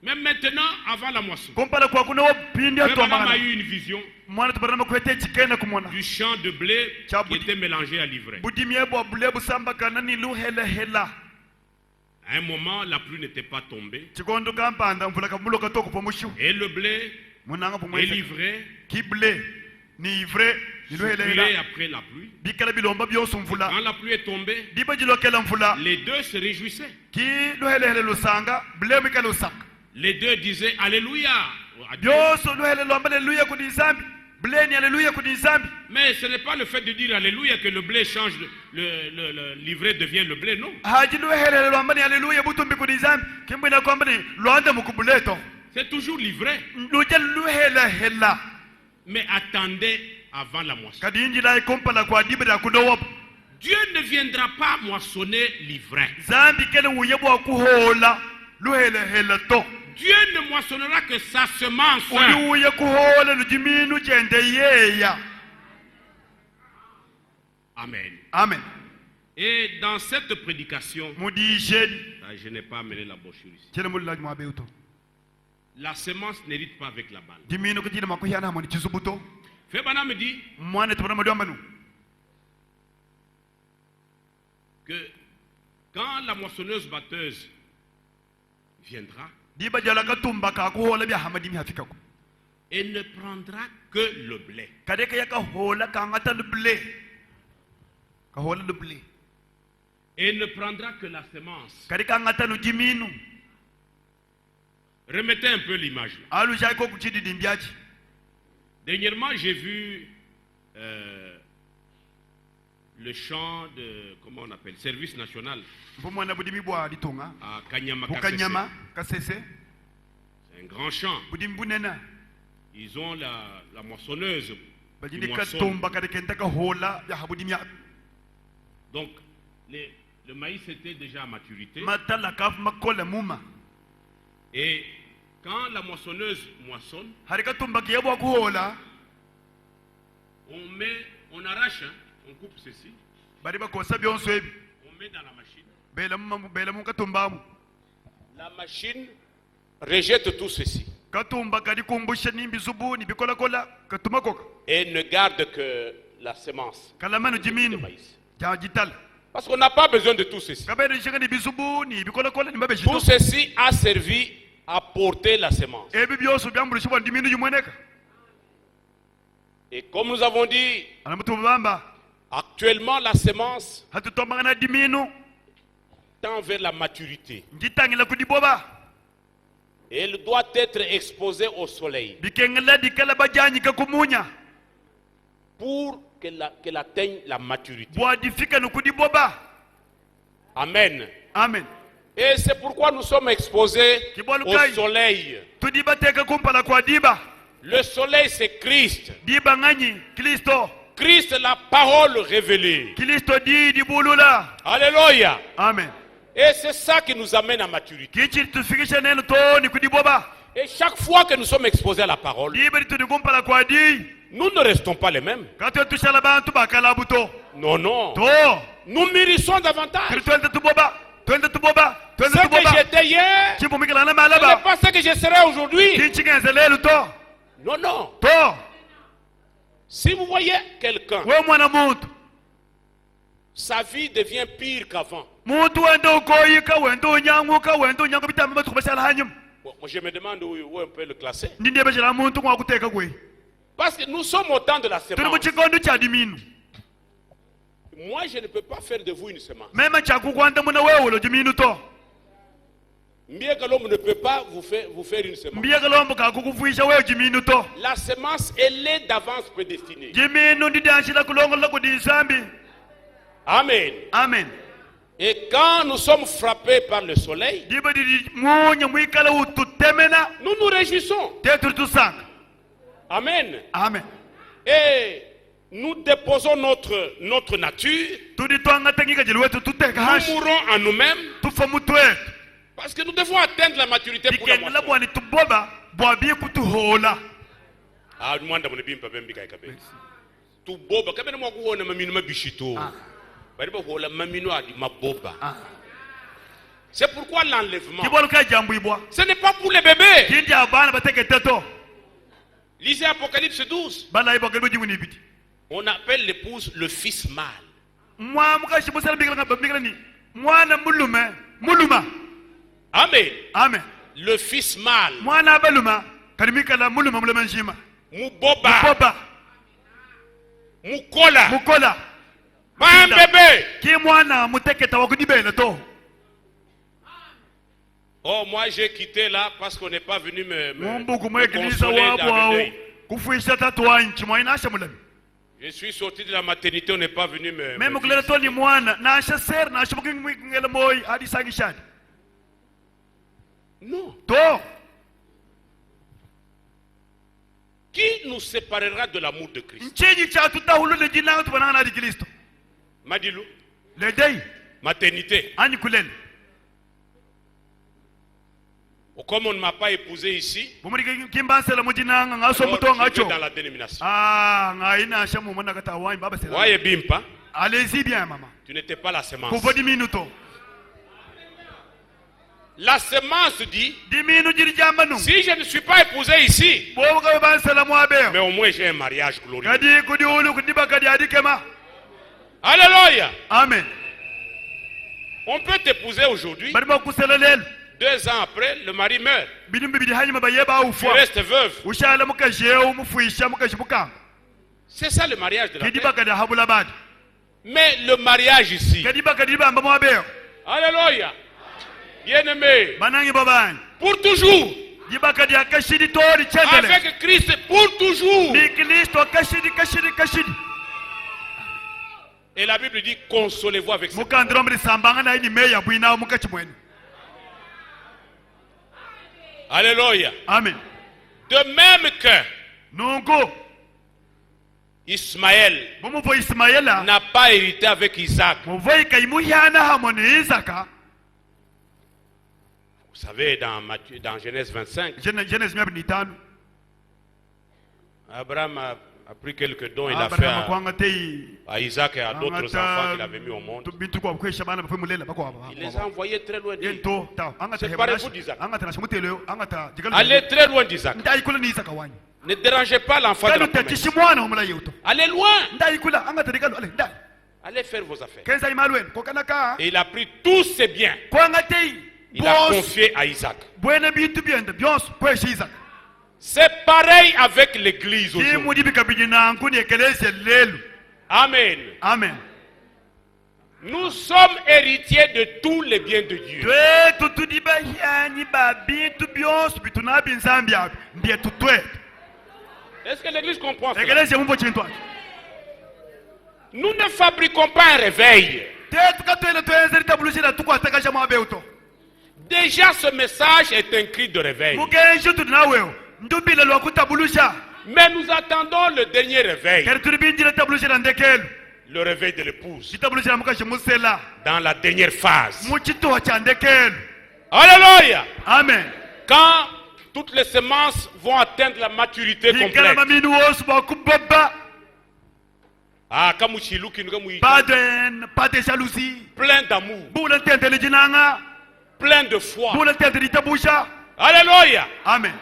Même maintenant, avant la moisson, Kumpala kwa kunowa pindi Abraham a atomana. eu une vision Mwana tubarama kwete chikena kumona. du champ de blé qui était mélangé à l'ivraie. Budimie bwa bulebu samba kanani luhela. À un moment, la pluie n'était pas tombée Chikondo kampanda mvula kamulo katoko pomushu. et le blé Munanga et pomwete. l'ivraie Kible ni ivre ni circulaient luhela. après la pluie. Bikala bilomba byoso mvula. Quand la pluie est tombée, Diba jilokela mvula. les deux se réjouissaient. Ki luhela lusanga blemu kalusaka. Les deux disaient Alléluia à Dieu. Byoso luhela lomba haleluya kudizambi. Bleni haleluya kudizambi. Mais ce n'est pas le fait de dire Alléluia que le blé change, l'ivraie devient le blé, non. Haji luhela lomba ni haleluya butumbi kudizambi. Kimbina kwamba ni luanda mukubuleto. C'est toujours l'ivraie. Lujel luhela. Mais attendez avant la moisson. Kadinji la ikumpala kwa dibra kudowa. Dieu ne viendra pas moissonner l'ivraie. Zambi kele uyebu wa kuhola. Luhela to. Dieu ne moissonnera que sa semence. Uye kuhola lujiminu jende yeya. Amen. Amen. Et dans cette prédication, Mudijeni. je n'ai pas amené la brochure ici. Chele mulila mwabeuto. La semence n'hérite pas avec la balle. Jiminu kujina makuyana mwani chisubuto. Febana me dit Mwane tupana madiwambanu. que quand la moissonneuse batteuse viendra, Diba jala katumba ka kuhola bya hamadimi hafika ku. elle ne prendra que le blé. Kadeka ya kahola ka ngata le blé. Kahola le blé. Elle ne prendra que la semence. Kadeka ngata lu jiminu. Remettez un peu l'image là. Alu jai ko kuchidi dimbiaji. Dernièrement, j'ai vu le champ de, comment on appelle, service national Mbomwana budimi bwa ditonga. à Kanyama. Bukanyama kasese. C'est un grand champ. Budimi bunena. Ils ont la moissonneuse qui Bajini moissonne. katumba kadeka ntaka hola ya habudimi. Donc, le maïs était déjà à maturité. Matala kaf makola muma. Et quand la moissonneuse moissonne, Harika tumba kiyabwa kuhola. on arrache, hein, on coupe ceci, Bariba kosa byonso ebi. on met dans la machine. bela mu katumbamu La machine rejette tout ceci katumba kadi kumbusha nimbi zubuni bikola kola katuma koka et ne garde que la semence kalamano de jiminu maïs. ja jital Parce qu'on n'a pas besoin de tout ceci. kabere shigani bizubuni bikola kola nimbabe Tout jito ceci a servi à porter la semence. ebi byoso byambulu shibwa ndiminu jumweneka Et comme nous avons dit, anamutu bamba actuellement la semence hatutombangana diminu tend vers la maturité. njitangila kudiboba Elle doit être exposée au soleil bikengela dikala bajanyi kakumunya pour qu'elle atteigne la maturité. bwadifika nukudiboba. Amen. Amen. Et c'est pourquoi nous sommes exposés au soleil. Tudibateka kumpala kwa diba. Le soleil, c'est Christ. Diba ngani Kristo. Christ, la parole révélée. Kristo di bulula. Alléluia. Amen. Et c'est ça qui nous amène à maturité. Kichi tufikisha neno to ni kudiboba. Et chaque fois que nous sommes exposés à la parole, Diba tudikumpala kwa di. nous ne restons pas les mêmes. Kato tushala bantu bakala buto. Non, non. To. Nous mûrissons davantage. Twende tuboba. Twende tuboba. Twende Ce que tuboba. j'étais hier, Chibu mikala na ce n'est malaba. pas ce que je serai aujourd'hui. Kichi ngenzele to. Non, non. To. Si vous voyez quelqu'un, We mwana muntu. sa vie devient pire qu'avant. Muntu wendo koyika wendo nyanguka wendo nyango bitamba batu bashala hanyum. Bon, moi, je me demande où on peut le classer. Ndinde bashira muntu kwa kuteka kwe. Parce que nous sommes au temps de la Turi semence. mu chikondo cha diminu. Moi, je ne peux pas faire de vous une semence. Mema cha kukwanda muna wewe lo diminu to. Mieux que l'homme ne peut pas vous faire une semence. Mbiye kalombo ka kukufuisha wewe diminu to. La semence, elle est d'avance prédestinée. Diminu ndide anshira kulongo la kudisambi. Amen. Amen. Et quand nous sommes frappés par le soleil, Diba di munya mwikala ututemena. nous nous réjouissons. Tetru tusanga. Amen. Amen. Et nous déposons notre nature. Tudi twanga tengika jilwetu tuteka Nous hashi. mourons en nous-mêmes. Tufa mutu wetu. Parce que nous devons atteindre la maturité pour la Dikengela moisson. bwani tuboba bwabiye kutuhola. Ah, mwanda mune bimpa bembi kai kabe. Tu boba kabe na kuona mamino mabishito. Bari ba hola mamino adi maboba. C'est pourquoi l'enlèvement, Kibolo ka jambu ibwa. ce n'est pas pour les bébés. Kindi abana bateke teto. Lisez Apocalypse 12. Bala ibo kelbo jimuni biti. On appelle l'épouse le fils mâle. Mwamuka shimusala bigala ngabigala ni. Mwana muluma. Amen. Amen. Le fils mâle. Mwana abaluma karimika la muluma njima. Muboba. Boba. Mukola. Mukola. Pas un bébé. Ki mwana muteketa wakudibela to. Oh, moi j'ai quitté là parce qu'on n'est pas venu me Mumbuku me mwekilisa consoler wabo dans le au. deuil. Kufuisha tatu wa inchi mwaina asha mulami. Je suis sorti de la maternité, on n'est pas venu Meme kulera to ni mwana na asha ser na asha ngela moy hadi sangishani. Non. To. Qui nous séparera de l'amour de Christ? Nchenyi cha tutahulu le jina tu banana di Kristo. Madilou, Le dei maternité. ani kulele. Comme on ne m'a pas épousé ici, Bumuri kimbansela mujina ngaso alors muto je vais ngacho. dans la dénomination. Ah, ngaina asha mumana kata wai baba sela. Voyez Bimpa, Allez-y bien maman. tu n'étais pas la semence. Kuvo di minuto. La semence dit, Di minu jiri jamba nu. si je ne suis pas épousé ici, Bobo ka bansela mwabe. mais au moins j'ai un mariage glorieux. Kadi kudi ulu kudiba kadi adikema. Alléluia. Amen. On peut t'épouser aujourd'hui, Bari kusela lel. 2 ans après, le mari meurt. Bidim bibidi hanyuma bayeba Tu ufwa. restes veuve. Ushala mukaje umufuisha mukashibuka. C'est ça le mariage de la Kidiba paix. kadi habula bad. Mais le mariage ici, Kadiba kadi bamba mwabe. alléluia, bien-aimé, Banangi babani. pour toujours, Diba kadi akashidi tori chendele. avec Christ pour toujours. Ni Kristo kashidi. Et la Bible dit, consolez-vous avec ça. Mukandromri sambanga na ini meya buina mukachimweni. Alléluia. Amen. De même que Nungu. Ismaël Bumuvo Ismaela. n'a pas hérité avec Isaac. Muvoi kaimuhiana hamoni Isaka. Vous savez, dans Genèse 25, Genèse miabi nitano. Abraham a pris quelques dons, il a fait à Isaac et à d'autres enfants qu'il avait mis au monde. Il les a envoyés très loin d'Isaac. Séparez-vous d'Isaac. Allez très loin d'Isaac. Ne dérangez pas l'enfant de la promesse. Allez loin. Allez faire vos affaires. Et il a pris tous ses biens. Il a confié à Isaac. C'est pareil avec l'église aujourd'hui. Amen. Amen. Nous sommes héritiers de tous les biens de Dieu. Est-ce que l'église comprend ça? Nous ne fabriquons pas un réveil. Déjà ce message est un cri de réveil. Mais nous attendons le dernier réveil. Le réveil de l'épouse. Dans la dernière phase. Alléluia. Amen. Quand toutes les semences vont atteindre la maturité complète. Ah, pas de jalousie. Plein d'amour. Plein de foi. Alléluia. Amen.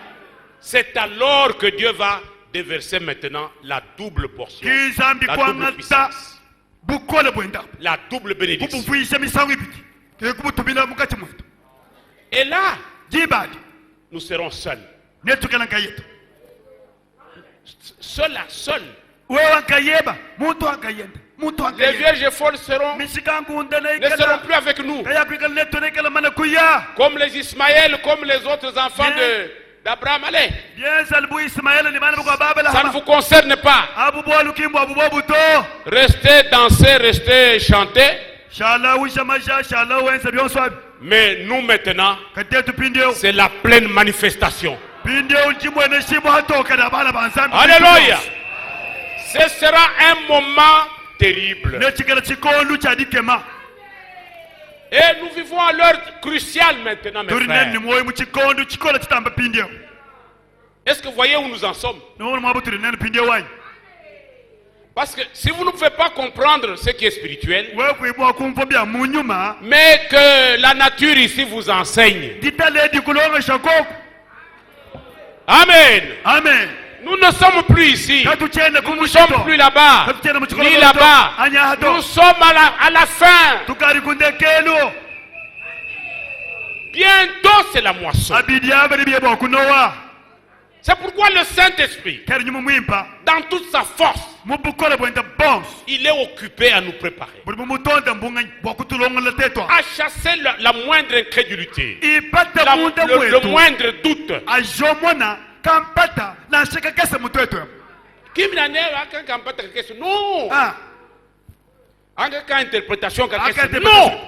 C'est alors que Dieu va déverser maintenant la double portion. La double puissance. La double bénédiction. Et là, nous serons seuls. Seuls. Les vierges folles ne seront plus avec nous. Comme les Ismaël, comme les autres enfants d'Abraham. Allez. Ça ne vous concerne pas. Restez danser, restez chanter. Mais nous maintenant, c'est la pleine manifestation. Alléluia. Ce sera un moment terrible. Et nous vivons à l'heure cruciale maintenant, mes frères. Est-ce que vous voyez où nous en sommes? Parce que si vous ne pouvez pas comprendre ce qui est spirituel, mais que la nature ici vous enseigne. Amen. Amen. Nous ne sommes plus ici. Nous ne sommes plus là-bas. Ni là-bas. Nous sommes à la fin. Bientôt c'est la moisson. C'est pourquoi le Saint-Esprit, dans toute sa force, il est occupé à nous préparer, à chasser la moindre incrédulité, le moindre doute. Non. Interprétation. Non.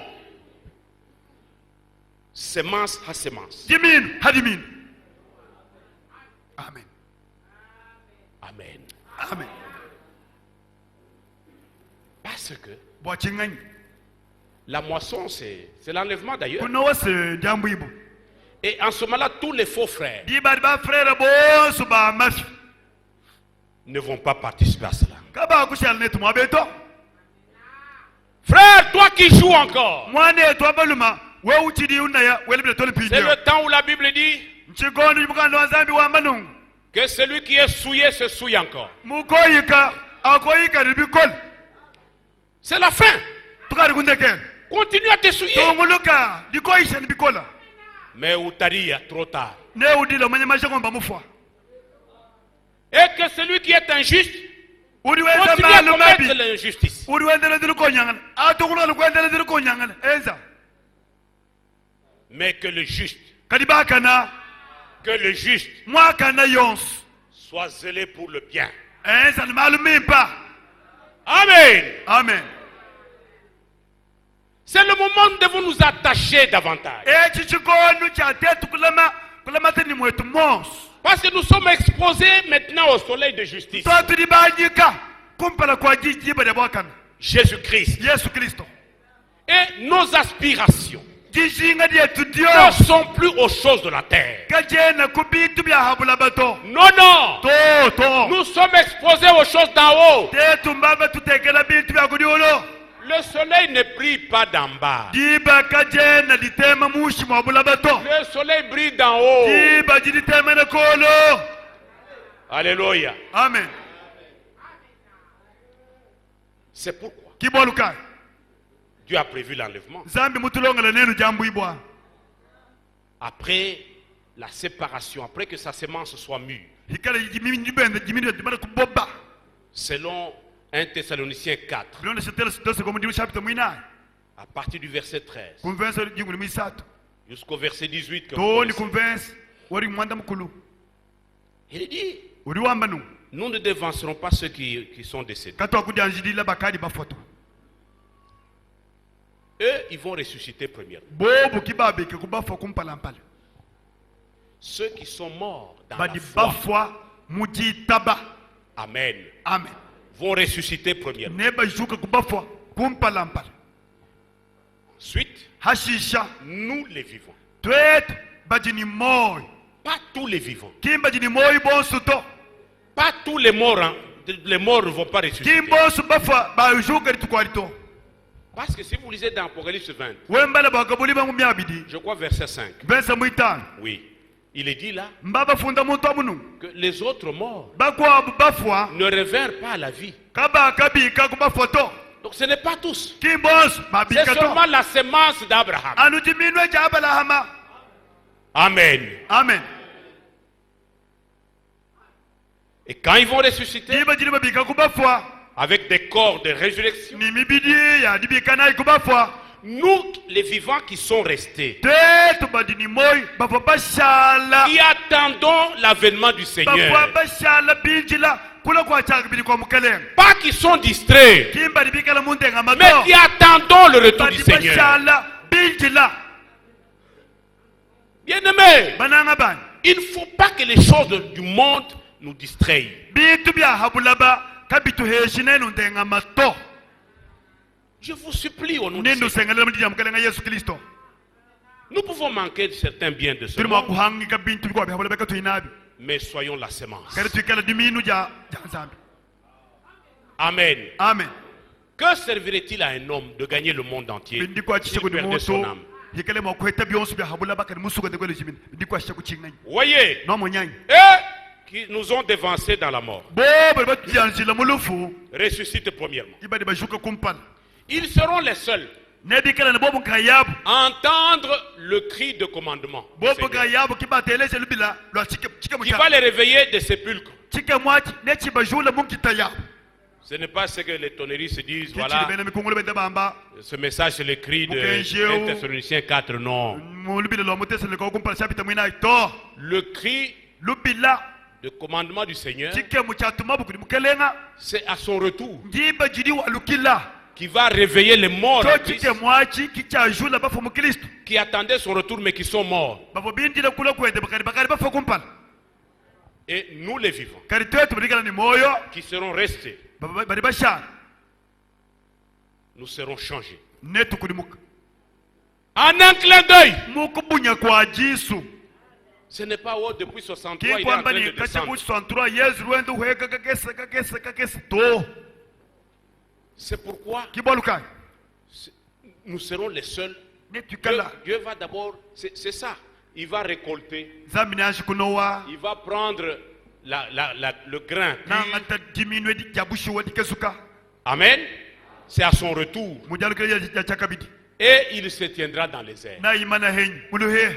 Semence à semence. Amen. Amen. Amen. Parce que la moisson, c'est l'enlèvement d'ailleurs. Et en ce moment-là, tous les faux frères ne vont pas participer à cela. Frère, toi qui joues encore, c'est le temps où la Bible dit que celui qui est souillé se souille encore. C'est la fin. Continue à te souiller. Mais Outaria, trop tard. Et que celui qui est injuste continue à commettre l'injustice. Mais que le juste soit zélé pour le bien. Amen. Amen. C'est le moment où nous devons nous attacher davantage. Parce que nous sommes exposés maintenant au soleil de justice. Jésus-Christ. Et nos aspirations jishinga dietu dio ne sont plus aux choses de la terre. kajena kubitu bya habula bato Non, non. to Nous sommes exposés aux choses d'en haut. tetu mbaba tutekela bintu bya kudiolo Le soleil ne brille pas d'en bas. diba kajena ditema mushi mwa habula bato Le soleil brille d'en haut. diba jiditema na kolo. Alléluia. Amen. C'est pourquoi Kiboluka Dieu a prévu l'enlèvement. zambi mutulonga la nenu jambu ibwa Après la séparation, après que sa semence soit mûre, hikala jimimi njibende jimini dimana kuboba selon 1 Thessaloniciens 4, bilonda shetela sitose ko mudimu chapter mwina à partir du verset 13 convince jingu ni misatu jusqu'au verset 18, que vous to ni connaissez. convince wari mwanda mukulu Il dit, uri wamba nu nous ne devancerons pas ceux qui sont décédés. katwa kujanjidila bakadi bafoto Eux, ils vont ressusciter premièrement. bobu kibabe ke kubafa kumpalampala Ceux qui sont morts dans badi la foi, bafwa mujitaba amen, amen vont ressusciter premièrement. neba juka kubafwa kumpalampala Ensuite, hashisha nous les vivons. twetu bajini moyo Pas tous les vivants. kimba jini moyo bonsuto Pas tous les morts, hein. Les morts ne vont pas ressusciter. kimbosu bafa bajuka litukwalito Parce que si vous lisez dans Apocalypse 20, wembala bakabuli bangu myabidi je crois verset 5, bensa mwitano oui, il est dit là mbaba funda muntu amunu que les autres morts bakwabu bafwa ne revinrent pas à la vie. kaba kabika kubafoto Donc ce n'est pas tous. kimbosu C'est babika to seulement la semence d'Abraham. anu jiminwe ja abalahama Amen. amen Et quand ils vont ressusciter, diba jini babika kubafwa avec des corps de résurrection, ni mibidi ya dibikana kubafwa nous, les vivants qui sont restés, tetu badini moyo bafwa bashala qui attendons l'avènement du bafwa Seigneur, bashala binjila kula kwa chaka bili kwa mukeleng pas qui sont distraits, kimba dibikala mundenga mais mato qui attendons le retour du badi Seigneur. bashala binjila Bien-aimés, bananga bani il ne faut pas que les choses du monde nous distraient. bitu bya habulaba kabitu heshine ndenga mato Je vous supplie au nom de nendo Seigneur. sengalela mutija mukelenga Yesu Kristo Nous pouvons manquer de certains biens de ce tuli monde, makuhangika bintu bikwa bya habulaba katuinabi mais soyons la semence. kale tukala diminu ja nzambi Amen. amen Que servirait-il à un homme de gagner le monde entier bindi kwa s'il chisheko di perdait son moto âme? hikale makweta byonsu bya habulaba kale musuka de kwele chimin bindi kwa chisheko chingani Voyez, no monyanyi eux qui nous ont devancés dans la mort bobo batujanjila mulufu ressuscitent premièrement. ibadi bajuka kumpala Ils seront les seuls nebikala na bobo kayabu à entendre le cri de commandement du bobo Seigneur, kayabu kibateleze lubila lwa chike qui mucha va les réveiller des sépulcres. chike mwachi nechi bajula munkita yabu Ce n'est pas ce que les tonneries se disent, kichili voilà, bena mikungulu benda bamba ce message c'est le cri de Mukenjeu. 1 Thessaloniciens 4, non. mulubila lwa mutesele ko kumpala chapita mwina to Le cri lubila de commandement du Seigneur, chike muchatuma bukuli mukelenga c'est à son retour njiba jidi wa lukila qui va réveiller les morts en to Christ, chike mwachi kichajula bafu mukristo qui attendaient son retour mais qui sont morts. bafo bindila kula kwende bakali bafu kumpala Et nous les vivants, kali tetu bilikala ni moyo qui serons restés, bali bashana nous serons changés. netu kulimuka En un clin d'œil. mukubunya kwa jisu Ce n'est pas oh, depuis 63, il est en train kikwamba de ni kacha descendre. 63 yesu lwendo hweka kakesa to C'est pourquoi kiboluka nous serons les seuls. netu Dieu, kala Dieu va d'abord, c'est ça. Il va récolter, zambi nashi kunowa il va prendre le grain. na ngata diminwe di jabushi wadi kesuka Amen. C'est à son retour. mujalu kile ya chakabidi Et il se tiendra dans les airs. na imana henyi muluhe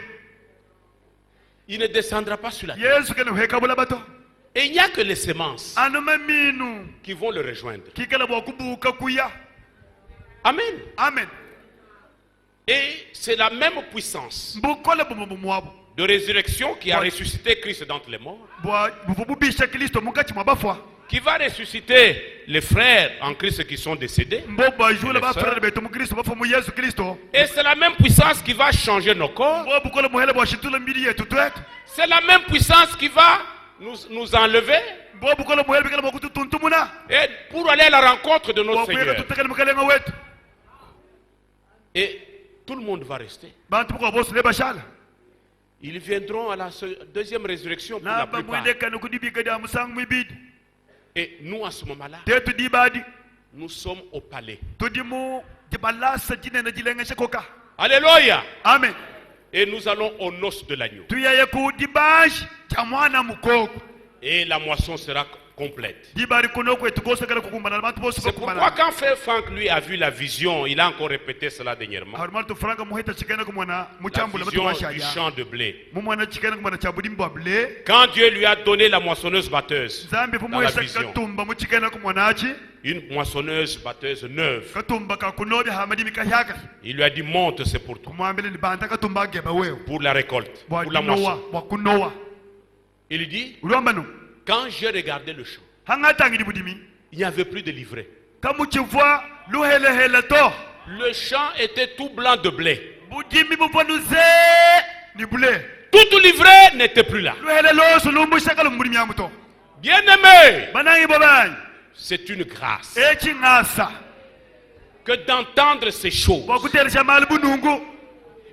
Il ne descendra pas sur la terre. yesu kene hweka bula bato Et il n'y a que les semences anuma minu qui vont le rejoindre. kikala bwa kubuka kuya Amen. amen Et c'est la même puissance mbukole bumu mwabo de résurrection qui a Ouais. ressuscité Christ d'entre les morts, bwa bububisha kristo mukati mwabafwa qui va ressusciter les frères en Christ qui sont décédés. mbobo ajula Les bafrere sœurs. betu mukristo bafu mu yesu kristo Et c'est la même puissance qui va changer nos corps. mbobo kole muhele bwa shitula mbili yetu twetu C'est la même puissance qui va nous enlever mbobo kole muhele bikala bwa kututuntumuna et pour aller à la rencontre de notre bwa kuyeka Seigneur. tutekele mukelenga wetu Et Tout le monde va rester. bantu bose lebashala Ils viendront à la deuxième résurrection pour la naba plupart. mwendekana kudibika dia musangu mwibidi Et nous, à ce moment-là, tetu dibadi nous sommes au palais. tudimu dibalasa jinena jilengeshe koka. Alléluia. Amen. Et nous allons aux noces de l'agneau. Tuyaye ku dibash cha mwana mukoko Et la moisson sera complète. dibari kuno kwetu gose kala kukumbana bantu bose C'est pourquoi bakumbana quand Frère Franck lui a vu la vision, il a encore répété cela dernièrement. harmal tu franga muheta chikena kumwana La muchambula batu vision du bashaya champ de blé. mumwana chikena kumwana chabudi mbable Quand Dieu lui a donné la moissonneuse batteuse, zambi dans la pumwesa vision, katumba muchikena kumwanachi une moissonneuse batteuse neuve, katumba kakunobi hamadi mikahaka il lui a dit monte, c'est pour toi, kumwambele ni banta katumba geba wewe pour la récolte, bwa pour la kunowa moisson. bwa kunowa Il lui dit, ulomba no quand j'ai regardé le champ, hangatangidi budimi il n'y avait plus de livret. kamuchivwa luhelehele to Le champ était tout blanc de blé. budimi buvanuze ni bule Tout livret n'était plus là. luhele loso lumbushaka lumbulimi amuto Bien-aimé, banangi bobanyi c'est une grâce echingasa que d'entendre ces choses. bwakuteresha mali bunungu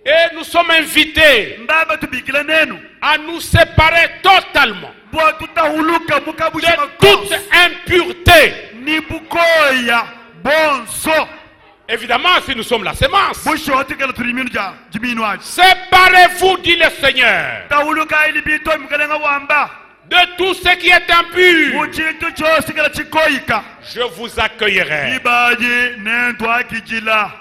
Et nous sommes invités mbaba tubikila nenu à nous séparer totalement bwatutahuluka de mukabusha toute makosi impureté. ni bukoya bonso Évidemment, si nous sommes la sémence. bushotikala tuli minu ja jiminu aji Séparez-vous, dit le Seigneur, tahuluka ili bito mkalenga wamba de tout ce qui est impur. muchintu chose kala chikoyika Je vous accueillerai. ibaji nentwa kijila.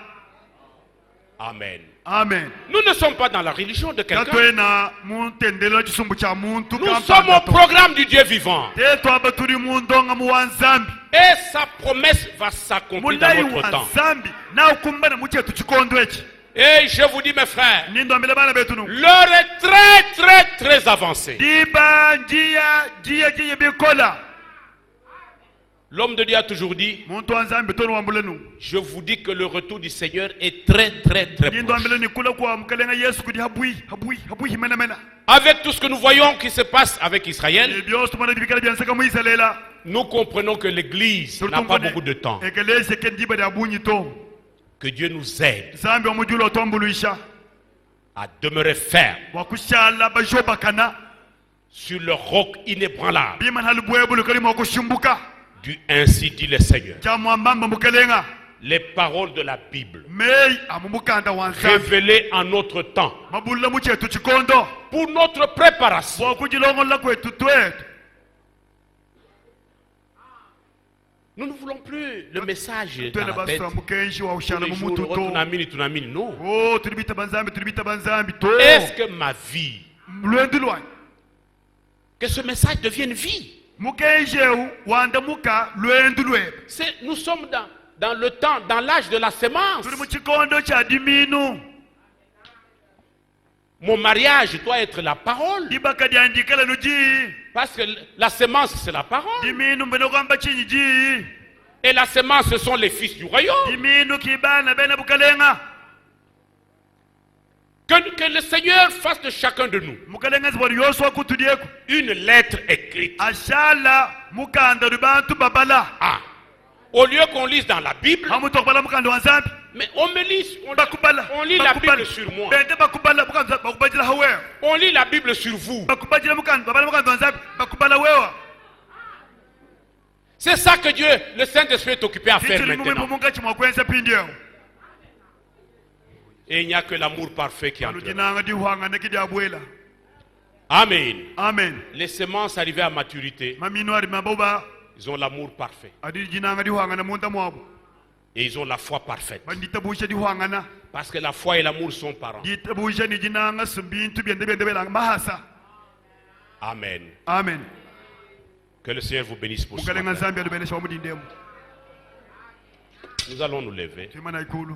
Amen. Amen. Nous ne sommes pas dans la religion de quelqu'un. tatwena muntendelo chisumbu cha muntu Nous sommes au programme du Dieu vivant. tetwaba tuli mundonga muwanzambi Et sa promesse va s'accomplir dans mulayi notre wa temps. zambi nawe kumbana muchetu chikondo echi Et je vous dis, mes frères, nindombele bana betu nu l'heure est très, très, très avancée. diba jiya bikola L'homme de Dieu a toujours dit, muntu wanzambi tonu wambule nu je vous dis que le retour du Seigneur est très, très, très proche. nindombele ni kula kwa mkalenga Yesu kudi habui himena Avec tout ce que nous voyons qui se passe avec Israël, ebyoso tumana dibikala byansaka muisalela nous comprenons que l'Église n'a pas beaucoup de temps. ekelese kendiba de abunyi to Que Dieu nous aide zambi omujula otombuluisha à demeurer ferme wakushala bajobakana sur le roc inébranlable biman halubwebulu kalimo okushimbuka du ainsi dit le Seigneur. chamwambamba mukelenga Les paroles de la Bible mei amumukanda wanzambi révélées en notre temps mabulula muchetu chikondo pour notre préparation. bwakujilongola kwetu twetu Nous ne voulons plus le message dans twena la tête. baswa mukenshi wa Tous ushana les jours, mumutu oh, to tunamini, non. oh tulibita banzambi to Est-ce que ma vie, lwendu lwanyi que ce message devienne vie? mukensheu wandamuka lwendu lwebe Nous sommes dans le temps, dans l'âge de la sémence. tuli muchikondo cha diminu Mon mariage doit être la parole. dibaka dyandikala nuji Parce que la sémence, c'est la parole. diminu mbenokwamba chinyi ji Et la sémence, ce sont les fils du royaume. diminu kibana bena bukalenga Que le Seigneur fasse de chacun de nous mukalenga zibori yoso wakutudieku une lettre écrite. ashala mukanda bantu babala Ah. Au lieu qu'on lise dans la Bible, amutokubala mukanda wanzambi mais on me lit, bakubala on lit la Bible sur moi. bende bakubala mukanda bakubajila hawewa On lit la Bible sur vous. bakubajila mukanda babala mukanda wanzambi bakubala wewa C'est ça que Dieu, le Saint-Esprit est occupé à faire ichili mumwe maintenant. mumungachi mwakwenza pindiyo Et il n'y a que l'amour parfait qui entre. alujinanga dihwangana kidyabwela Amen. amen Les semences arrivées à maturité, maminu ari maboba ils ont l'amour parfait. adijinanga dihwangana munda mwabo Et ils ont la foi parfaite. banditabusha dihwangana Parce que la foi et l'amour sont parents. ditabusha nijinanga sumbintu byende belanga mahasa Amen. amen Que le Seigneur vous bénisse pour ce mukalenga matin. nzambi alubelesha wamudindemu Nous allons nous lever. timana ikulu